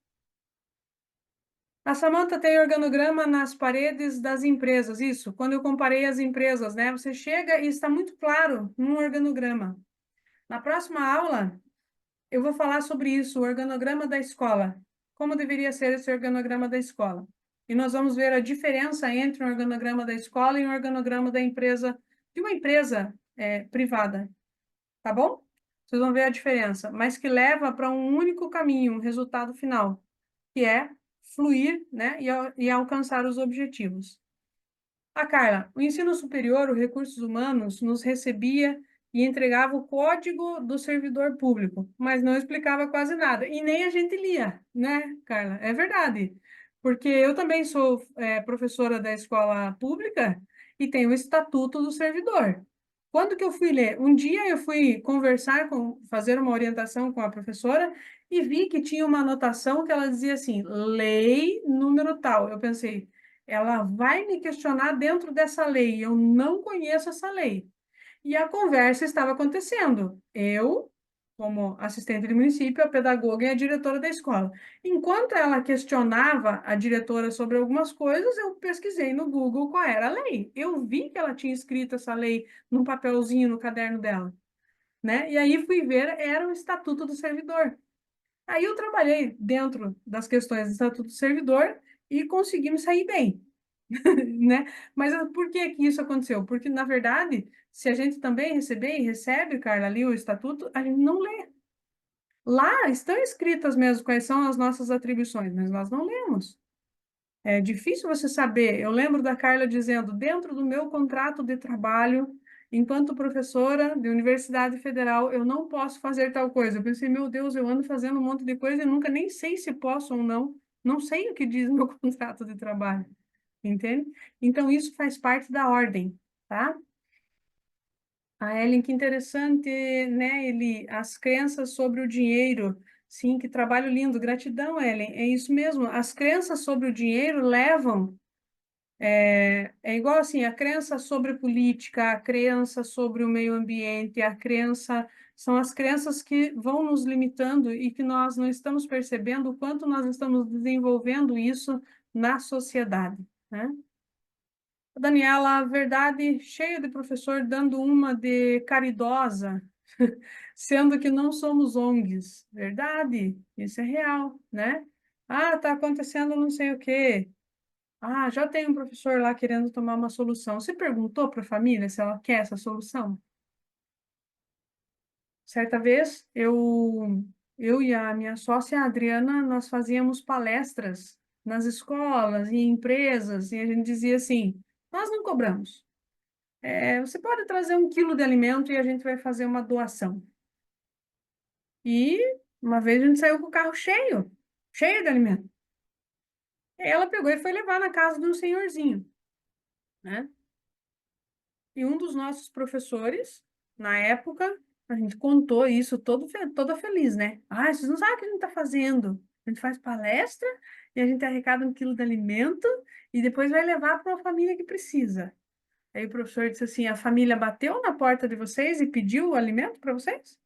A Samantha tem organograma nas paredes das empresas. Isso, quando eu comparei as empresas, né? Você chega e está muito claro num organograma. Na próxima aula, eu vou falar sobre isso, o organograma da escola. Como deveria ser esse organograma da escola? E nós vamos ver a diferença entre um organograma da escola e um organograma da empresa, de uma empresa privada, tá bom? Vocês vão ver a diferença, mas que leva para um único caminho, um resultado final, que é fluir, né, e alcançar os objetivos. Carla, o ensino superior, os recursos humanos, nos recebia e entregava o código do servidor público, mas não explicava quase nada. E nem a gente lia, né, Carla? É verdade. Porque eu também sou professora da escola pública e tenho o Estatuto do Servidor. Quando que eu fui ler? Um dia eu fui fazer uma orientação com a professora e vi que tinha uma anotação que ela dizia assim, lei número tal. Eu pensei, ela vai me questionar dentro dessa lei. Eu não conheço essa lei. E a conversa estava acontecendo. Eu, como assistente de município, a pedagoga e a diretora da escola. Enquanto ela questionava a diretora sobre algumas coisas, eu pesquisei no Google qual era a lei. Eu vi que ela tinha escrito essa lei num papelzinho no caderno dela, né? E aí fui ver, era o Estatuto do Servidor. Aí eu trabalhei dentro das questões do Estatuto do Servidor e consegui me sair bem. Né? Mas por que que isso aconteceu? Porque, na verdade, se a gente também receber e recebe, Carla, ali o estatuto, a gente não lê. Lá estão escritas mesmo quais são as nossas atribuições, mas nós não lemos. É difícil você saber. Eu lembro da Carla dizendo, dentro do meu contrato de trabalho, enquanto professora de Universidade Federal, eu não posso fazer tal coisa. Eu pensei, meu Deus, eu ando fazendo um monte de coisa e nunca nem sei se posso ou não. Não sei o que diz meu contrato de trabalho, entende? Então, isso faz parte da ordem, tá? A Ellen, que interessante, né, Eli? As crenças sobre o dinheiro. Sim, que trabalho lindo. Gratidão, Ellen. É isso mesmo. As crenças sobre o dinheiro levam. É igual assim, a crença sobre política, a crença sobre o meio ambiente, a crença. São as crenças que vão nos limitando e que nós não estamos percebendo o quanto nós estamos desenvolvendo isso na sociedade, né? Daniela, a verdade, cheia de professor dando uma de caridosa, sendo que não somos ONGs. Verdade, isso é real, né? Ah, tá acontecendo não sei o quê. Ah, já tem um professor lá querendo tomar uma solução. Você perguntou para a família se ela quer essa solução? Certa vez, eu e a minha sócia, a Adriana, nós fazíamos palestras nas escolas e empresas, e a gente dizia assim, nós não cobramos. Você pode trazer 1 quilo de alimento e a gente vai fazer uma doação. E uma vez a gente saiu com o carro cheio, cheio de alimento. E ela pegou e foi levar na casa de um senhorzinho, né? E um dos nossos professores, na época, a gente contou isso toda feliz, né? Ah, vocês não sabem o que a gente está fazendo. A gente faz palestra e a gente arrecada 1 quilo de alimento e depois vai levar para uma família que precisa. Aí o professor disse assim: a família bateu na porta de vocês e pediu o alimento para vocês?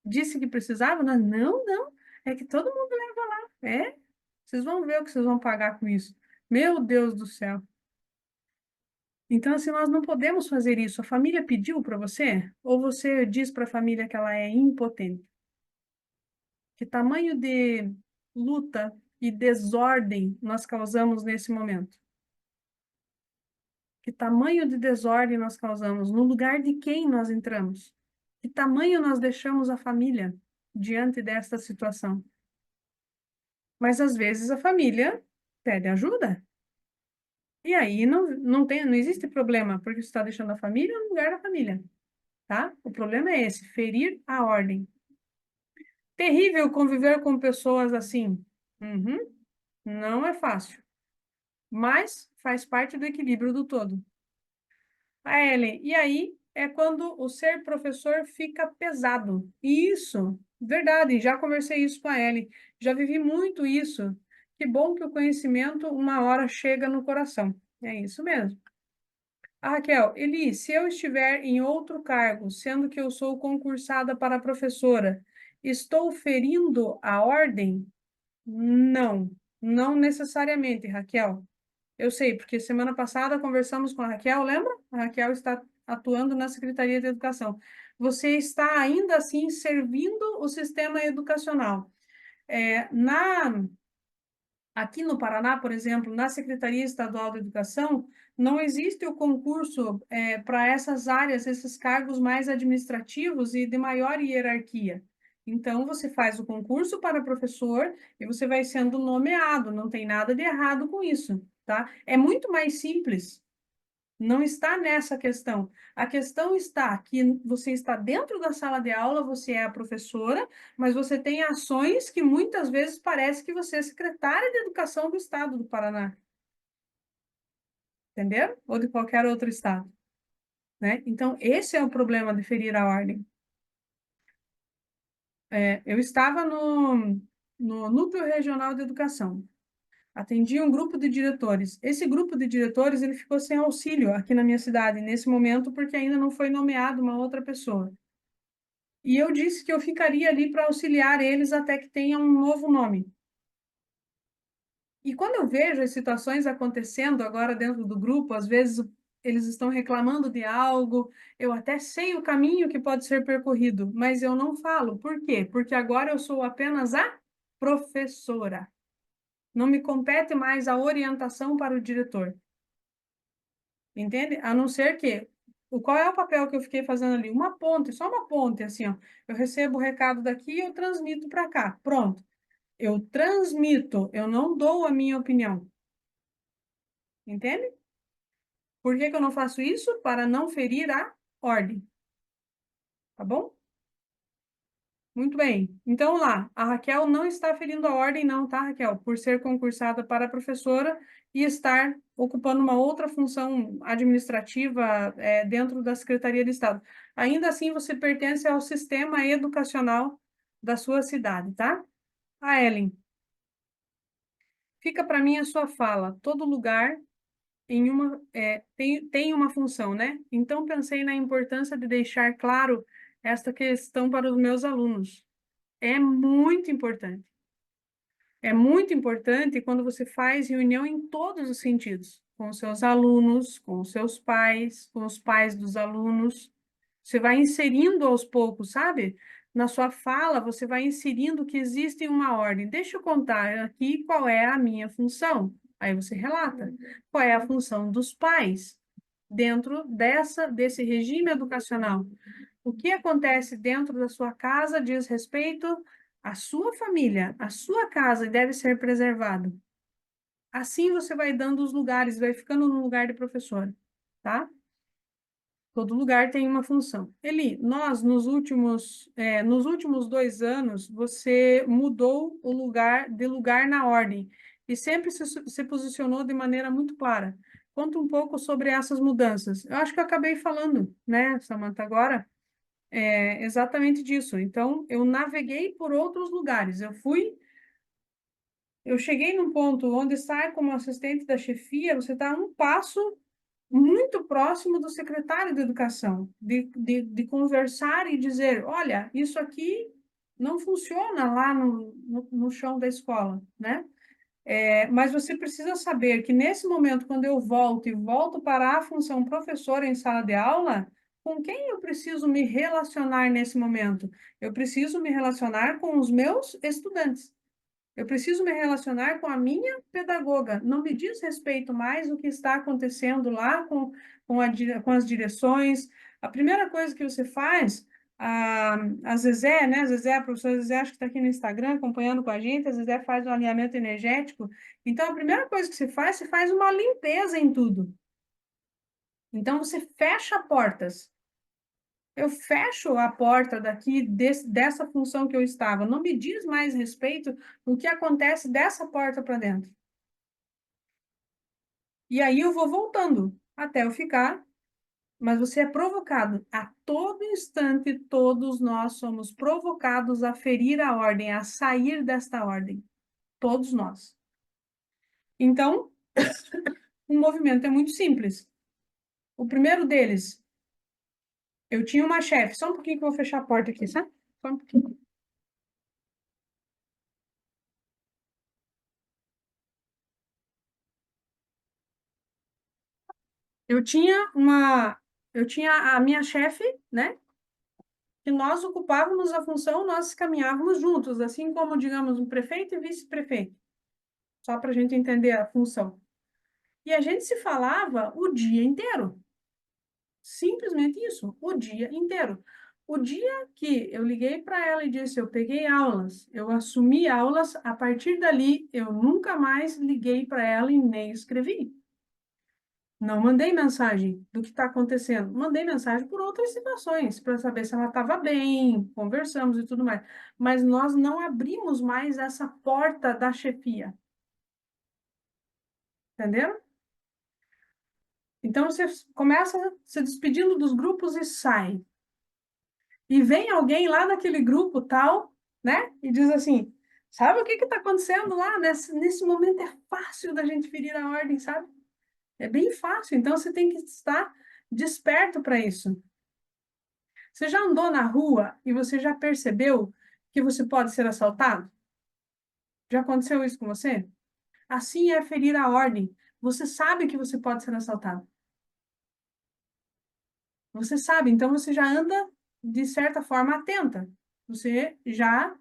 Disse que precisava? Não, não. É que todo mundo leva lá. Vocês vão ver o que vocês vão pagar com isso. Meu Deus do céu. Então, assim, nós não podemos fazer isso. A família pediu para você? Ou você diz para a família que ela é impotente? Que tamanho de luta e desordem nós causamos nesse momento? Que tamanho de desordem nós causamos? No lugar de quem nós entramos? Que tamanho nós deixamos a família diante desta situação? Mas às vezes a família pede ajuda. E aí não existe problema, porque você está deixando a família no lugar da família, tá? O problema é esse, ferir a ordem. Terrível conviver com pessoas assim. Uhum, não é fácil, mas faz parte do equilíbrio do todo. A Ellen, e aí é quando o ser professor fica pesado. Isso, verdade, já conversei isso com a Ellen, já vivi muito isso. Que bom que o conhecimento uma hora chega no coração. É isso mesmo. A Raquel, Eli, se eu estiver em outro cargo, sendo que eu sou concursada para professora, estou ferindo a ordem? Não, não necessariamente, Raquel. Eu sei, porque semana passada conversamos com a Raquel, lembra? A Raquel está atuando na Secretaria de Educação. Você está ainda assim servindo o sistema educacional. É, aqui no Paraná, por exemplo, na Secretaria Estadual de Educação, não existe o concurso para essas áreas, esses cargos mais administrativos e de maior hierarquia. Então, você faz o concurso para professor e você vai sendo nomeado, não tem nada de errado com isso, tá? É muito mais simples. Não está nessa questão. A questão está que você está dentro da sala de aula, você é a professora, mas você tem ações que muitas vezes parece que você é secretária de Educação do Estado do Paraná, entendeu? Ou de qualquer outro estado, né? Então, esse é o problema de ferir a ordem. Eu estava no Núcleo Regional de Educação. Atendi um grupo de diretores. Esse grupo de diretores, ele ficou sem auxílio aqui na minha cidade, nesse momento, porque ainda não foi nomeado uma outra pessoa. E eu disse que eu ficaria ali para auxiliar eles até que tenha um novo nome. E quando eu vejo as situações acontecendo agora dentro do grupo, às vezes eles estão reclamando de algo, eu até sei o caminho que pode ser percorrido, mas eu não falo. Por quê? Porque agora eu sou apenas a professora. Não me compete mais a orientação para o diretor. Entende? A não ser que Qual é o papel que eu fiquei fazendo ali? Uma ponte, só uma ponte, assim, ó. Eu recebo o recado daqui e eu transmito para cá. Pronto. Eu transmito, eu não dou a minha opinião. Entende? Por que que eu não faço isso? Para não ferir a ordem. Tá bom? Muito bem. Então, lá, a Raquel não está ferindo a ordem, não, tá, Raquel? Por ser concursada para professora e estar ocupando uma outra função administrativa, dentro da Secretaria de Estado. Ainda assim, você pertence ao sistema educacional da sua cidade, tá? A Ellen, fica para mim a sua fala. Todo lugar tem uma função, né? Então, pensei na importância de deixar claro esta questão para os meus alunos. É muito importante. É muito importante quando você faz reunião em todos os sentidos, com os seus alunos, com os seus pais, com os pais dos alunos. Você vai inserindo aos poucos, sabe? Na sua fala, você vai inserindo que existe uma ordem. Deixa eu contar aqui qual é a minha função. Aí você relata qual é a função dos pais dentro desse regime educacional. O que acontece dentro da sua casa diz respeito à sua família, à sua casa e deve ser preservado. Assim você vai dando os lugares, vai ficando no lugar de professor, tá? Todo lugar tem uma função. Eli, nós, nos últimos 2 anos, você mudou o lugar, de lugar na ordem e sempre se posicionou de maneira muito clara. Conta um pouco sobre essas mudanças. Eu acho que eu acabei falando, né, Samantha, agora, exatamente disso. Então, eu naveguei por outros lugares. Eu cheguei num ponto onde estar como assistente da chefia, você está a um passo muito próximo do secretário de Educação, de conversar e dizer, olha, isso aqui não funciona lá no chão da escola, né? Mas você precisa saber que nesse momento, quando eu volto e volto para a função professora em sala de aula, com quem eu preciso me relacionar nesse momento? Eu preciso me relacionar com os meus estudantes. Eu preciso me relacionar com a minha pedagoga. Não me diz respeito mais o que está acontecendo lá com as direções. A primeira coisa que você faz, a Zezé, né? A professora Zezé, acho que está aqui no Instagram acompanhando com a gente. A Zezé faz um alinhamento energético. Então, a primeira coisa que você faz uma limpeza em tudo. Então, você fecha portas. Eu fecho a porta daqui dessa função que eu estava. Não me diz mais respeito o que acontece dessa porta para dentro. E aí eu vou voltando até eu ficar, mas você é provocado. A todo instante, todos nós somos provocados a ferir a ordem, a sair desta ordem. Todos nós. Então, o movimento é muito simples. O primeiro deles, eu tinha uma chefe. Só um pouquinho que eu vou fechar a porta aqui, sabe? Só um pouquinho. Eu tinha uma, eu tinha a minha chefe, né? Que nós ocupávamos a função, nós caminhávamos juntos, assim como, digamos, um prefeito e vice-prefeito, só para a gente entender a função. E a gente se falava o dia inteiro, simplesmente isso, o dia inteiro. O dia que eu liguei para ela e disse, eu peguei aulas, eu assumi aulas, a partir dali eu nunca mais liguei para ela e nem escrevi. Não mandei mensagem do que está acontecendo. Mandei mensagem por outras situações, para saber se ela estava bem, conversamos e tudo mais. Mas nós não abrimos mais essa porta da chefia. Entenderam? Então você começa se despedindo dos grupos e sai. E vem alguém lá naquele grupo tal, né? E diz assim: sabe o que está acontecendo lá? Nesse momento é fácil da gente ferir a ordem, sabe? É bem fácil. Então você tem que estar desperto para isso. Você já andou na rua e você já percebeu que você pode ser assaltado? Já aconteceu isso com você? Assim é ferir a ordem. Você sabe que você pode ser assaltado. Você sabe, então você já anda, de certa forma, atenta. Você já,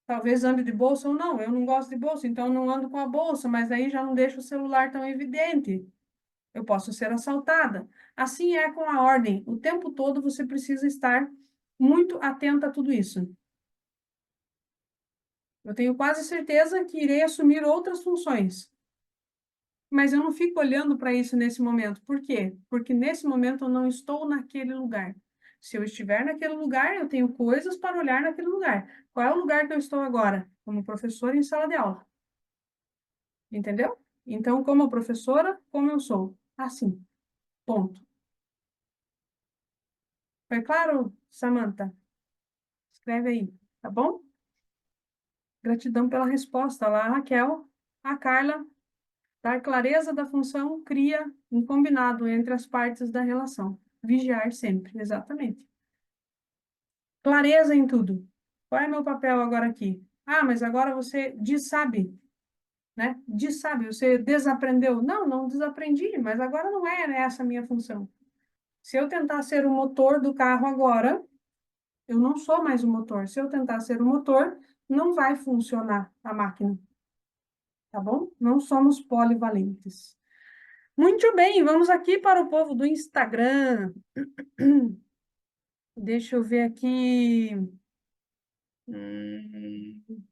talvez ande de bolsa ou não. Eu não gosto de bolsa, então eu não ando com a bolsa, mas aí já não deixa o celular tão evidente. eu posso ser assaltada. Assim é com a ordem. O tempo todo você precisa estar muito atenta a tudo isso. Eu tenho quase certeza que irei assumir outras funções, mas eu não fico olhando para isso nesse momento. Por quê? Porque nesse momento eu não estou naquele lugar. Se eu estiver naquele lugar, eu tenho coisas para olhar naquele lugar. Qual é o lugar que eu estou agora? Como professora em sala de aula. Entendeu? Então, como professora, como eu sou? Assim. Ponto. Foi claro, Samantha? Escreve aí, tá bom? Gratidão pela resposta lá, Raquel. A Carla, dar clareza da função cria um combinado entre as partes da relação. Vigiar sempre, exatamente. Clareza em tudo. Qual é meu papel agora aqui? Ah, mas agora você diz sabe, né? Diz sabe, você desaprendeu. Não, não desaprendi, mas agora não é essa a minha função. Se eu tentar ser o motor do carro agora, eu não sou mais o motor. Se eu tentar ser o motor, não vai funcionar a máquina, tá bom? Não somos polivalentes. Muito bem, vamos aqui para o povo do Instagram. Deixa eu ver aqui. O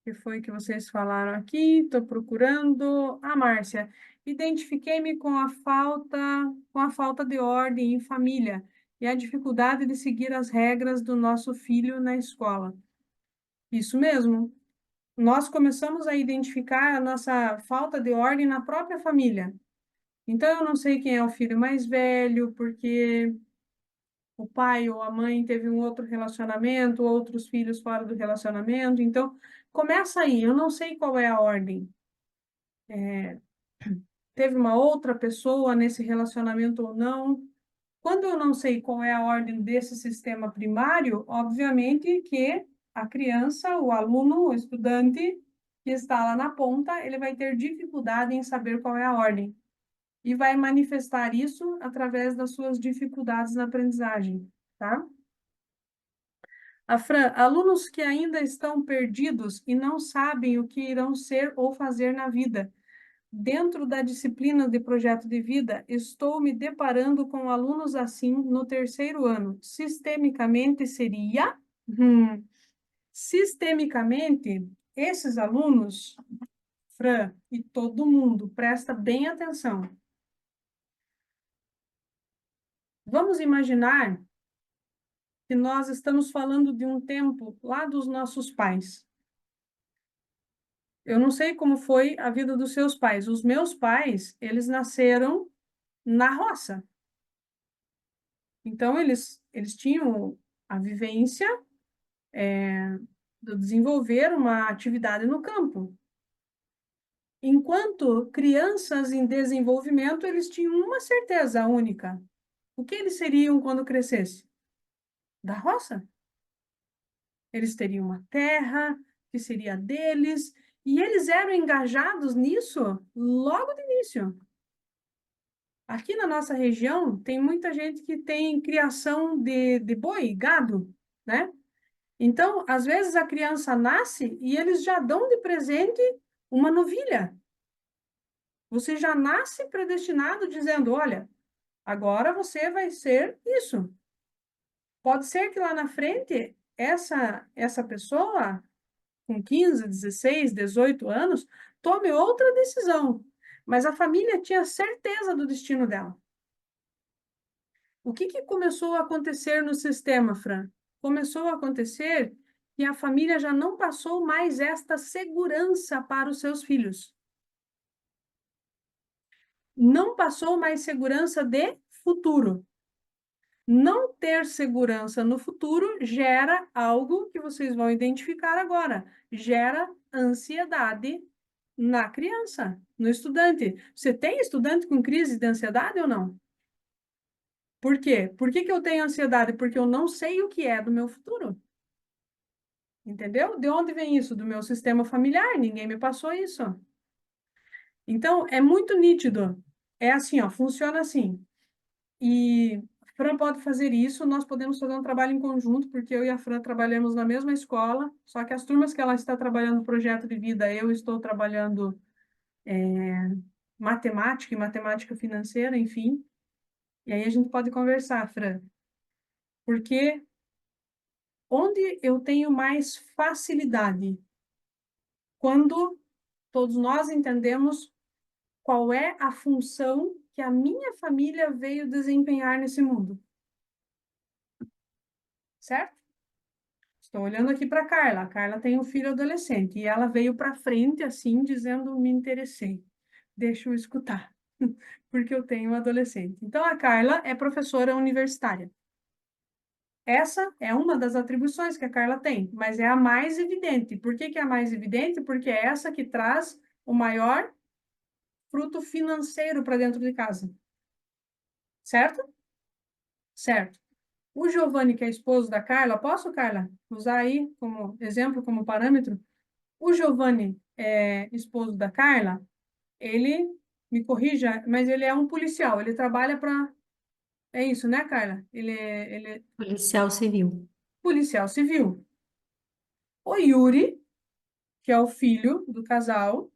que foi que vocês falaram aqui? Estou procurando. Ah, Márcia, identifiquei-me com a falta de ordem em família e a dificuldade de seguir as regras do nosso filho na escola. Isso mesmo. Nós começamos a identificar a nossa falta de ordem na própria família. Então, eu não sei quem é o filho mais velho, porque o pai ou a mãe teve um outro relacionamento, outros filhos fora do relacionamento. Então, começa aí. Eu não sei qual é a ordem. Teve uma outra pessoa nesse relacionamento ou não. Quando eu não sei qual é a ordem desse sistema primário, obviamente que a criança, o aluno, o estudante que está lá na ponta, ele vai ter dificuldade em saber qual é a ordem e vai manifestar isso através das suas dificuldades na aprendizagem, tá? A Fran, alunos que ainda estão perdidos e não sabem o que irão ser ou fazer na vida. Dentro da disciplina de projeto de vida, estou me deparando com alunos assim no terceiro ano. Sistemicamente seria, sistemicamente, esses alunos, Fran, e todo mundo, presta bem atenção. Vamos imaginar que nós estamos falando de um tempo lá dos nossos pais. Eu não sei como foi a vida dos seus pais. Os meus pais, eles nasceram na roça. Então, eles tinham a vivência de desenvolver uma atividade no campo. Enquanto crianças em desenvolvimento, eles tinham uma certeza única. O que eles seriam quando crescessem? Da roça. Eles teriam uma terra que seria deles, e eles eram engajados nisso logo de início. Aqui na nossa região, tem muita gente que tem criação de boi, gado, né? Então, às vezes a criança nasce e eles já dão de presente uma novilha. Você já nasce predestinado dizendo, olha, agora você vai ser isso. Pode ser que lá na frente essa pessoa com 15, 16, 18 anos tome outra decisão, mas a família tinha certeza do destino dela. O que começou a acontecer no sistema, Fran? Começou a acontecer que a família já não passou mais esta segurança para os seus filhos. Não passou mais segurança de futuro. Não ter segurança no futuro gera algo que vocês vão identificar agora. Gera ansiedade na criança, no estudante. Você tem estudante com crise de ansiedade ou não? Por quê? Por que eu tenho ansiedade? Porque eu não sei o que é do meu futuro. Entendeu? De onde vem isso? Do meu sistema familiar. Ninguém me passou isso. Então, é muito nítido. É assim, ó, funciona assim. E a Fran pode fazer isso, nós podemos fazer um trabalho em conjunto, porque eu e a Fran trabalhamos na mesma escola, só que as turmas que ela está trabalhando no projeto de vida, eu estou trabalhando matemática e matemática financeira, enfim. E aí a gente pode conversar, Fran. Porque onde eu tenho mais facilidade? Quando todos nós entendemos qual é a função que a minha família veio desempenhar nesse mundo, certo? Estou olhando aqui para Carla. A Carla tem um filho adolescente e ela veio para frente assim, dizendo: me interessei. Deixa eu escutar, porque eu tenho um adolescente. Então, a Carla é professora universitária. Essa é uma das atribuições que a Carla tem, mas é a mais evidente. Por que que é a mais evidente? Porque é essa que traz o maior fruto financeiro para dentro de casa, certo? Certo. O Giovanni, que é esposo da Carla, posso, Carla, usar aí como exemplo, como parâmetro? O Giovanni é esposo da Carla, ele, me corrija, mas ele é um policial, ele trabalha para... É isso, né, Carla? Ele é Policial civil. policial civil. O Yuri, que é o filho do casal,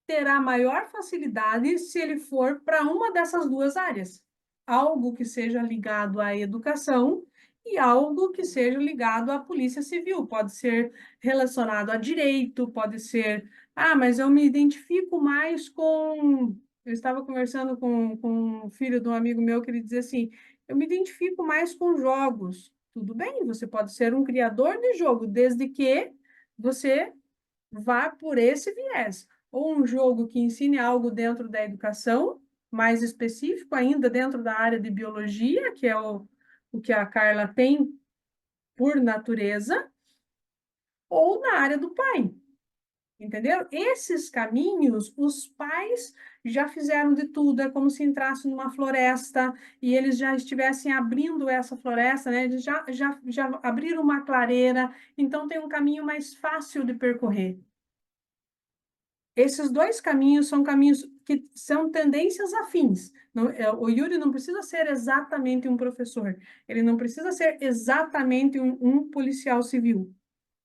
terá maior facilidade se ele for para uma dessas duas áreas. Algo que seja ligado à educação e algo que seja ligado à polícia civil. Pode ser relacionado a direito, pode ser, mas eu me identifico mais com. Eu estava conversando com um filho de um amigo meu que ele dizia assim: eu me identifico mais com jogos. Tudo bem, você pode ser um criador de jogo, desde que você vá por esse viés. Ou um jogo que ensine algo dentro da educação, mais específico ainda dentro da área de biologia, que é o que a Carla tem por natureza, ou na área do pai. Entendeu? Esses caminhos, os pais já fizeram de tudo, é como se entrasse numa floresta e eles já estivessem abrindo essa floresta, né? Eles já abriram uma clareira, então tem um caminho mais fácil de percorrer. Esses dois caminhos são caminhos que são tendências afins. O Yuri não precisa ser exatamente um professor, ele não precisa ser exatamente um policial civil.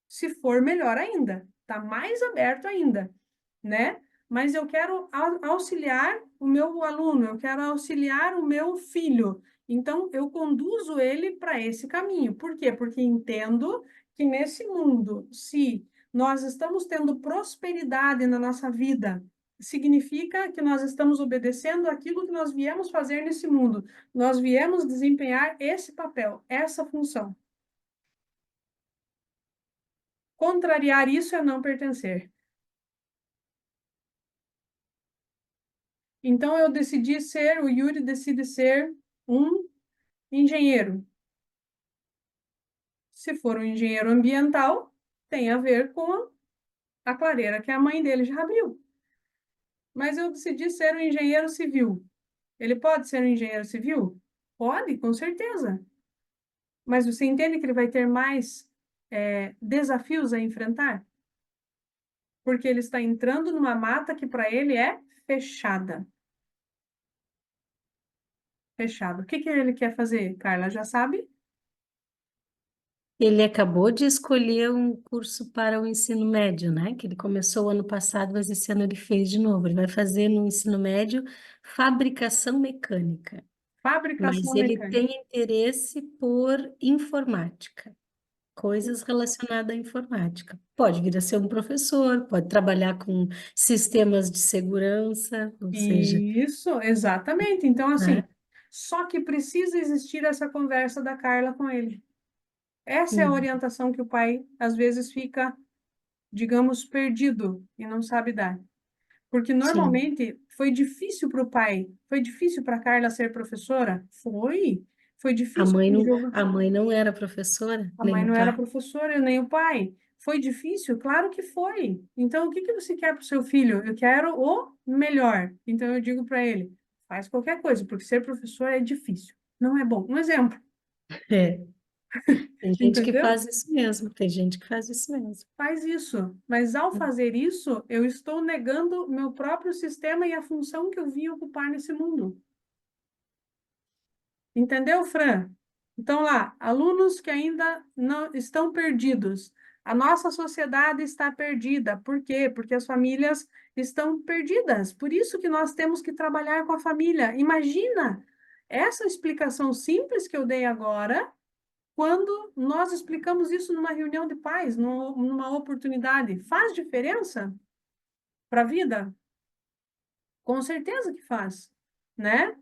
Se for, melhor ainda, está mais aberto ainda, né? Mas eu quero auxiliar o meu aluno, eu quero auxiliar o meu filho. Então, eu conduzo ele para esse caminho. Por quê? Porque entendo que nesse mundo, se nós estamos tendo prosperidade na nossa vida, significa que nós estamos obedecendo aquilo que nós viemos fazer nesse mundo. Nós viemos desempenhar esse papel, essa função. Contrariar isso é não pertencer. Então eu decidi ser, o Yuri decide ser um engenheiro. Se for um engenheiro ambiental, tem a ver com a clareira que a mãe dele já abriu. Mas eu decidi ser um engenheiro civil. Ele pode ser um engenheiro civil? Pode, com certeza. Mas você entende que ele vai ter mais desafios a enfrentar? Porque ele está entrando numa mata que para ele é fechada. Fechado. O que que ele quer fazer, Carla? Já sabe? Ele acabou de escolher um curso para o ensino médio, né? Que ele começou o ano passado, mas esse ano ele fez de novo. Ele vai fazer no ensino médio fabricação mecânica, mas Fabricação ele mecânica. tem interesse por informática, coisas relacionadas à informática. Pode vir a ser um professor, pode trabalhar com sistemas de segurança, ou seja, Isso, exatamente. Então, né? assim, só que precisa existir essa conversa da Carla com ele. Essa é a Hum, orientação que o pai, às vezes, fica, digamos, perdido e não sabe dar. Porque, sim. normalmente, foi difícil para o pai, foi difícil para a Carla ser professora? Foi. Foi difícil para o Giovanni. A mãe não era professora, A nem mãe o não era pai. professora, nem o pai. Foi difícil? Claro que foi. Então, o que que você quer para o seu filho? Eu quero o melhor. Então, eu digo para ele: faz qualquer coisa, porque ser professor é difícil. Não é bom. Um exemplo, É. Tem gente que entendeu? faz isso mesmo, tem gente que faz isso mesmo. Faz isso. Mas ao fazer isso, eu estou negando meu próprio sistema e a função que eu vim ocupar nesse mundo. Entendeu, Fran? Então, lá, alunos que ainda não estão perdidos. A nossa sociedade está perdida. Por quê? Porque as famílias estão perdidas. Por isso que nós temos que trabalhar com a família. Imagina essa explicação simples que eu dei agora, quando nós explicamos isso numa reunião de pais, numa oportunidade. Faz diferença para a vida? Com certeza que faz, né?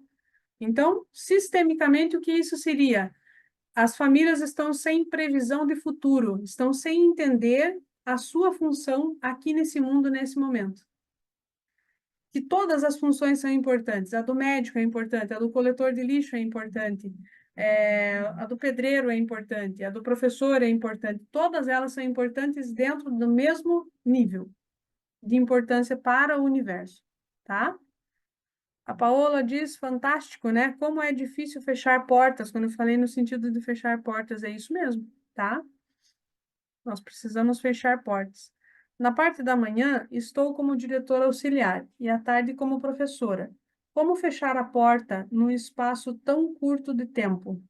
Então, sistemicamente, o que isso seria? As famílias estão sem previsão de futuro, estão sem entender a sua função aqui nesse mundo, nesse momento. Que todas as funções são importantes. A do médico é importante, a do coletor de lixo é importante, a do pedreiro é importante, a do professor é importante. Todas elas são importantes dentro do mesmo nível de importância para o universo, tá? A Paola diz, fantástico, né? Como é difícil fechar portas. Quando eu falei no sentido de fechar portas, é isso mesmo, tá? Nós precisamos fechar portas. Na parte da manhã, estou como diretora auxiliar e à tarde como professora. Como fechar a porta num espaço tão curto de tempo?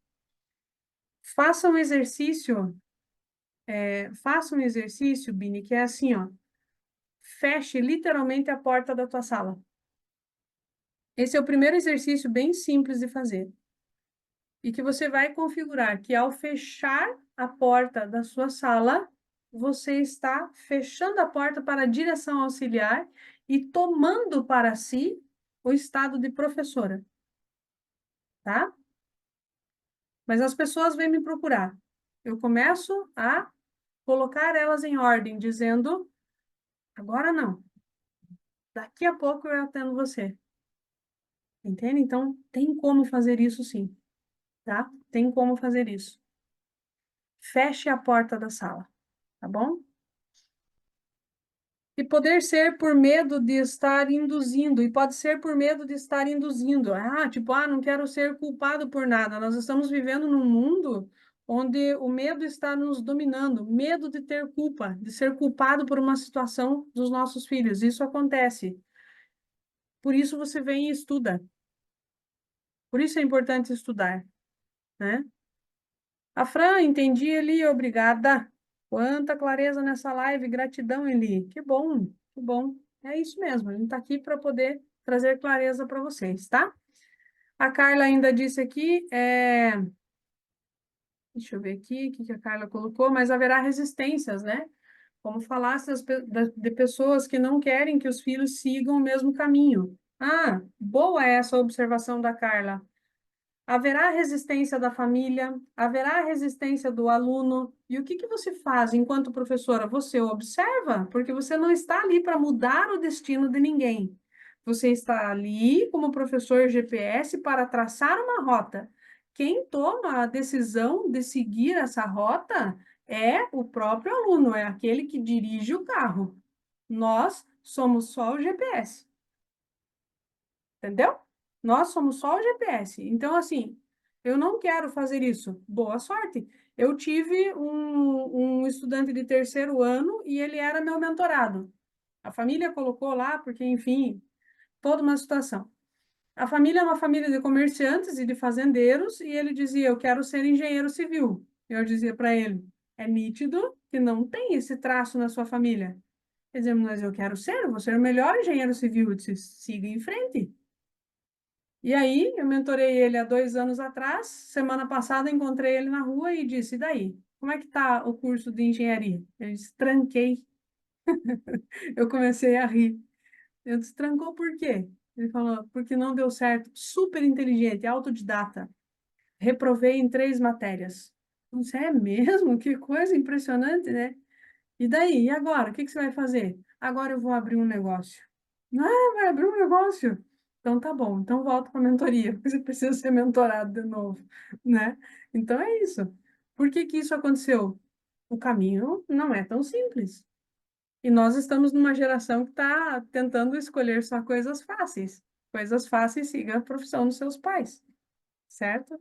Faça um exercício, faça um exercício, Bini, que é assim, ó. Feche literalmente a porta da tua sala. Esse é o primeiro exercício bem simples de fazer. E que você vai configurar que ao fechar a porta da sua sala, você está fechando a porta para a direção auxiliar e tomando para si o estado de professora, tá? Mas as pessoas vêm me procurar. Eu começo a colocar elas em ordem, dizendo: agora não, daqui a pouco eu atendo você. Entende? Então, tem como fazer isso sim, tá? Tem como fazer isso. Feche a porta da sala, tá bom? E poder ser por medo de estar induzindo, e pode ser por medo de estar induzindo. Ah, tipo, não quero ser culpado por nada. Nós estamos vivendo num mundo onde o medo está nos dominando, medo de ter culpa, de ser culpado por uma situação dos nossos filhos. Isso acontece. Por isso você vem e estuda. Por isso é importante estudar, né? A Fran, entendi, Eli, obrigada. Quanta clareza nessa live, gratidão, Eli. Que bom, que bom. É isso mesmo, a gente está aqui para poder trazer clareza para vocês, tá? A Carla ainda disse aqui, deixa eu ver aqui o que a Carla colocou, mas haverá resistências, né? Como falasse de pessoas que não querem que os filhos sigam o mesmo caminho. Ah, boa essa observação da Carla. Haverá resistência da família, haverá resistência do aluno. E o que que você faz enquanto professora? Você observa, porque você não está ali para mudar o destino de ninguém. Você está ali como professor GPS para traçar uma rota. Quem toma a decisão de seguir essa rota é o próprio aluno, é aquele que dirige o carro. Nós somos só o GPS. Entendeu? Nós somos só o GPS. Então, assim, eu não quero fazer isso. Boa sorte. Eu tive um estudante de terceiro ano e ele era meu mentorado. A família colocou lá, porque, enfim, toda uma situação. A família é uma família de comerciantes e de fazendeiros, e ele dizia: eu quero ser engenheiro civil. Eu dizia para ele: é nítido que não tem esse traço na sua família. Ele dizia: mas eu quero ser, vou ser o melhor engenheiro civil. Eu disse: siga em frente. E aí, eu mentorei ele há 2 anos atrás. Semana passada, encontrei ele na rua e disse: e daí? Como é que tá o curso de engenharia? Ele disse: tranquei. Eu comecei a rir. Eu disse: trancou por quê? Ele falou: porque não deu certo. Super inteligente, autodidata. Reprovei em 3 matérias. Eu disse: é mesmo? Que coisa impressionante, né? E daí? E agora? O que que você vai fazer? Agora eu vou abrir um negócio. Ah, vai abrir um negócio? Então tá bom. Então volta para a mentoria, porque você precisa ser mentorado de novo, né? Então é isso. Por que que isso aconteceu? O caminho não é tão simples. E nós estamos numa geração que está tentando escolher só coisas fáceis. Coisas fáceis, siga a profissão dos seus pais, certo?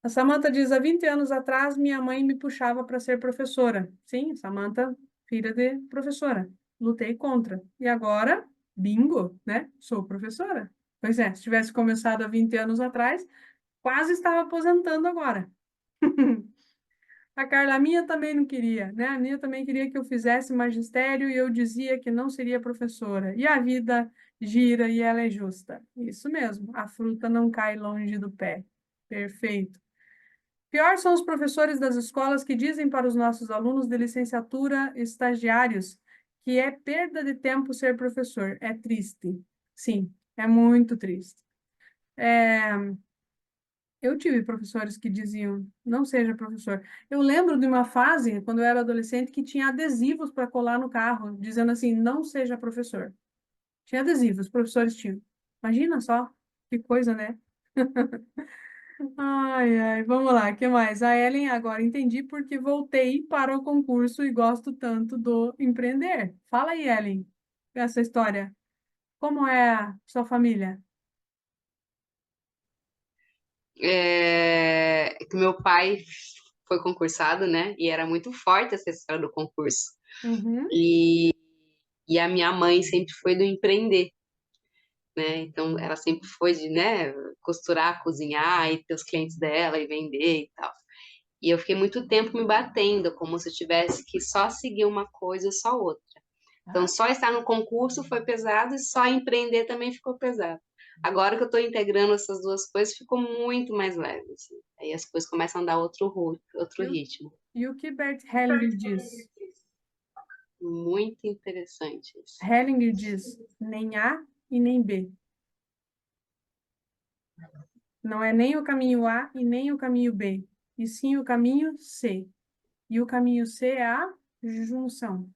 A Samantha diz: há 20 anos atrás, minha mãe me puxava para ser professora. Sim, Samantha, filha de professora. Lutei contra. E agora, bingo, né? Sou professora. Pois é, se tivesse começado há 20 anos atrás, quase estava aposentando agora. A Carla, a minha também não queria, né? A minha também queria que eu fizesse magistério e eu dizia que não seria professora. E a vida gira e ela é justa. Isso mesmo, a fruta não cai longe do pé. Perfeito. Pior são os professores das escolas que dizem para os nossos alunos de licenciatura, estagiários, que é perda de tempo ser professor. É triste. Sim, é muito triste. Eu tive professores que diziam, não seja professor. Eu lembro de uma fase, quando eu era adolescente, que tinha adesivos para colar no carro, dizendo assim, não seja professor. Tinha adesivos, os professores tinham. Imagina só, que coisa, né? Ai, ai, vamos lá, o que mais? A Ellen, agora entendi porque voltei para o concurso e gosto tanto do empreender. Fala aí, Ellen, essa história. Como é a sua família? Que meu pai foi concursado, né? E era muito forte essa história do concurso. Uhum, E a minha mãe sempre foi do empreender, né? Então ela sempre foi de, né, costurar, cozinhar e ter os clientes dela e vender e tal. E eu fiquei muito tempo me batendo, como se eu tivesse que só seguir uma coisa ou só outra. Então, tá? só estar no concurso foi pesado e só empreender também ficou pesado. Agora que eu estou integrando essas duas coisas, ficou muito mais leve, assim. Aí as coisas começam a dar outro E o, ritmo. e o que Bert Hellinger diz? Muito interessante isso. Hellinger diz nem A e nem B. Não é nem o caminho A e nem o caminho B, e sim o caminho C. E o caminho C é a junção.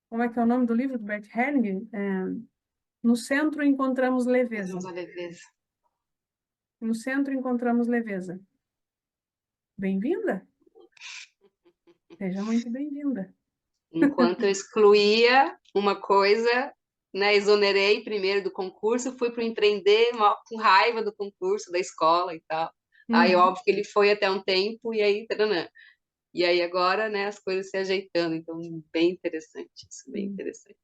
Como é que é o nome do livro do Bert Hellinger? No centro encontramos leveza. Encontramos a leveza. No centro encontramos leveza. Bem-vinda? Seja muito bem-vinda. Enquanto eu excluía uma coisa, né, exonerei primeiro do concurso, fui para o empreender com raiva do concurso, da escola e tal. Aí, Uhum. óbvio que ele foi até um tempo e aí, taranã. E aí agora, né, as coisas se ajeitando. Então, bem interessante isso, bem interessante.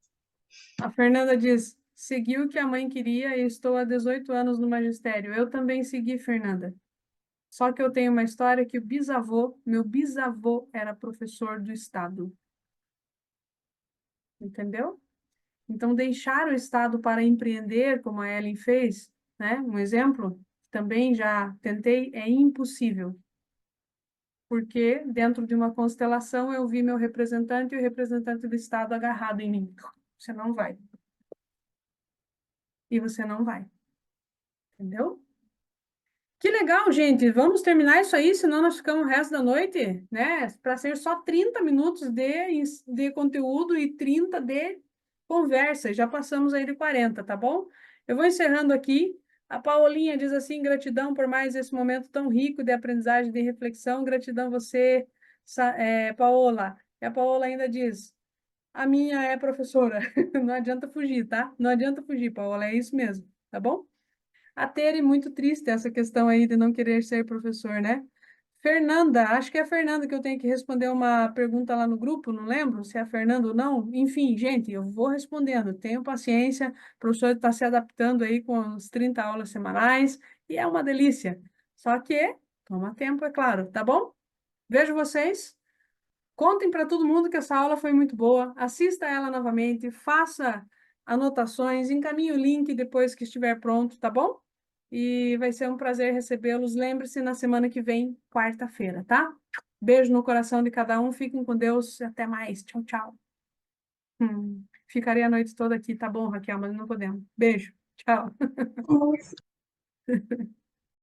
A Fernanda diz: segui o que a mãe queria e estou há 18 anos no magistério. Eu também segui, Fernanda. Só que eu tenho uma história que meu bisavô era professor do estado, entendeu? Então, deixar o estado para empreender, como a Ellen fez, né? Um exemplo, também já tentei, é impossível, porque dentro de uma constelação eu vi meu representante e o representante do estado agarrado em mim. Você não vai. E você não vai, entendeu? Que legal, gente. Vamos terminar isso aí, senão nós ficamos o resto da noite, né? Para ser só 30 minutos de conteúdo e 30 de conversa. Já passamos aí de 40, tá bom? Eu vou encerrando aqui. A Paulinha diz assim: gratidão por mais esse momento tão rico de aprendizagem, de reflexão. Gratidão você, Paola. E a Paola ainda diz: a minha é professora. Não adianta fugir, tá? Não adianta fugir, Paola. É isso mesmo, tá bom? A Tere, muito triste essa questão aí de não querer ser professor, né? Fernanda, acho que é a Fernanda que eu tenho que responder uma pergunta lá no grupo, não lembro se é a Fernanda ou não. Enfim, gente, eu vou respondendo, tenho paciência, o professor está se adaptando aí com as 30 aulas semanais e é uma delícia. Só que toma tempo, é claro, tá bom? Vejo vocês. Contem para todo mundo que essa aula foi muito boa. Assista ela novamente, faça anotações, encaminhe o link depois que estiver pronto, tá bom? E vai ser um prazer recebê-los. Lembre-se, na semana que vem, quarta-feira, tá? Beijo no coração de cada um. Fiquem com Deus. Até mais. Tchau, tchau. Ficarei a noite toda aqui, tá bom, Raquel? Mas não podemos. Beijo. Tchau.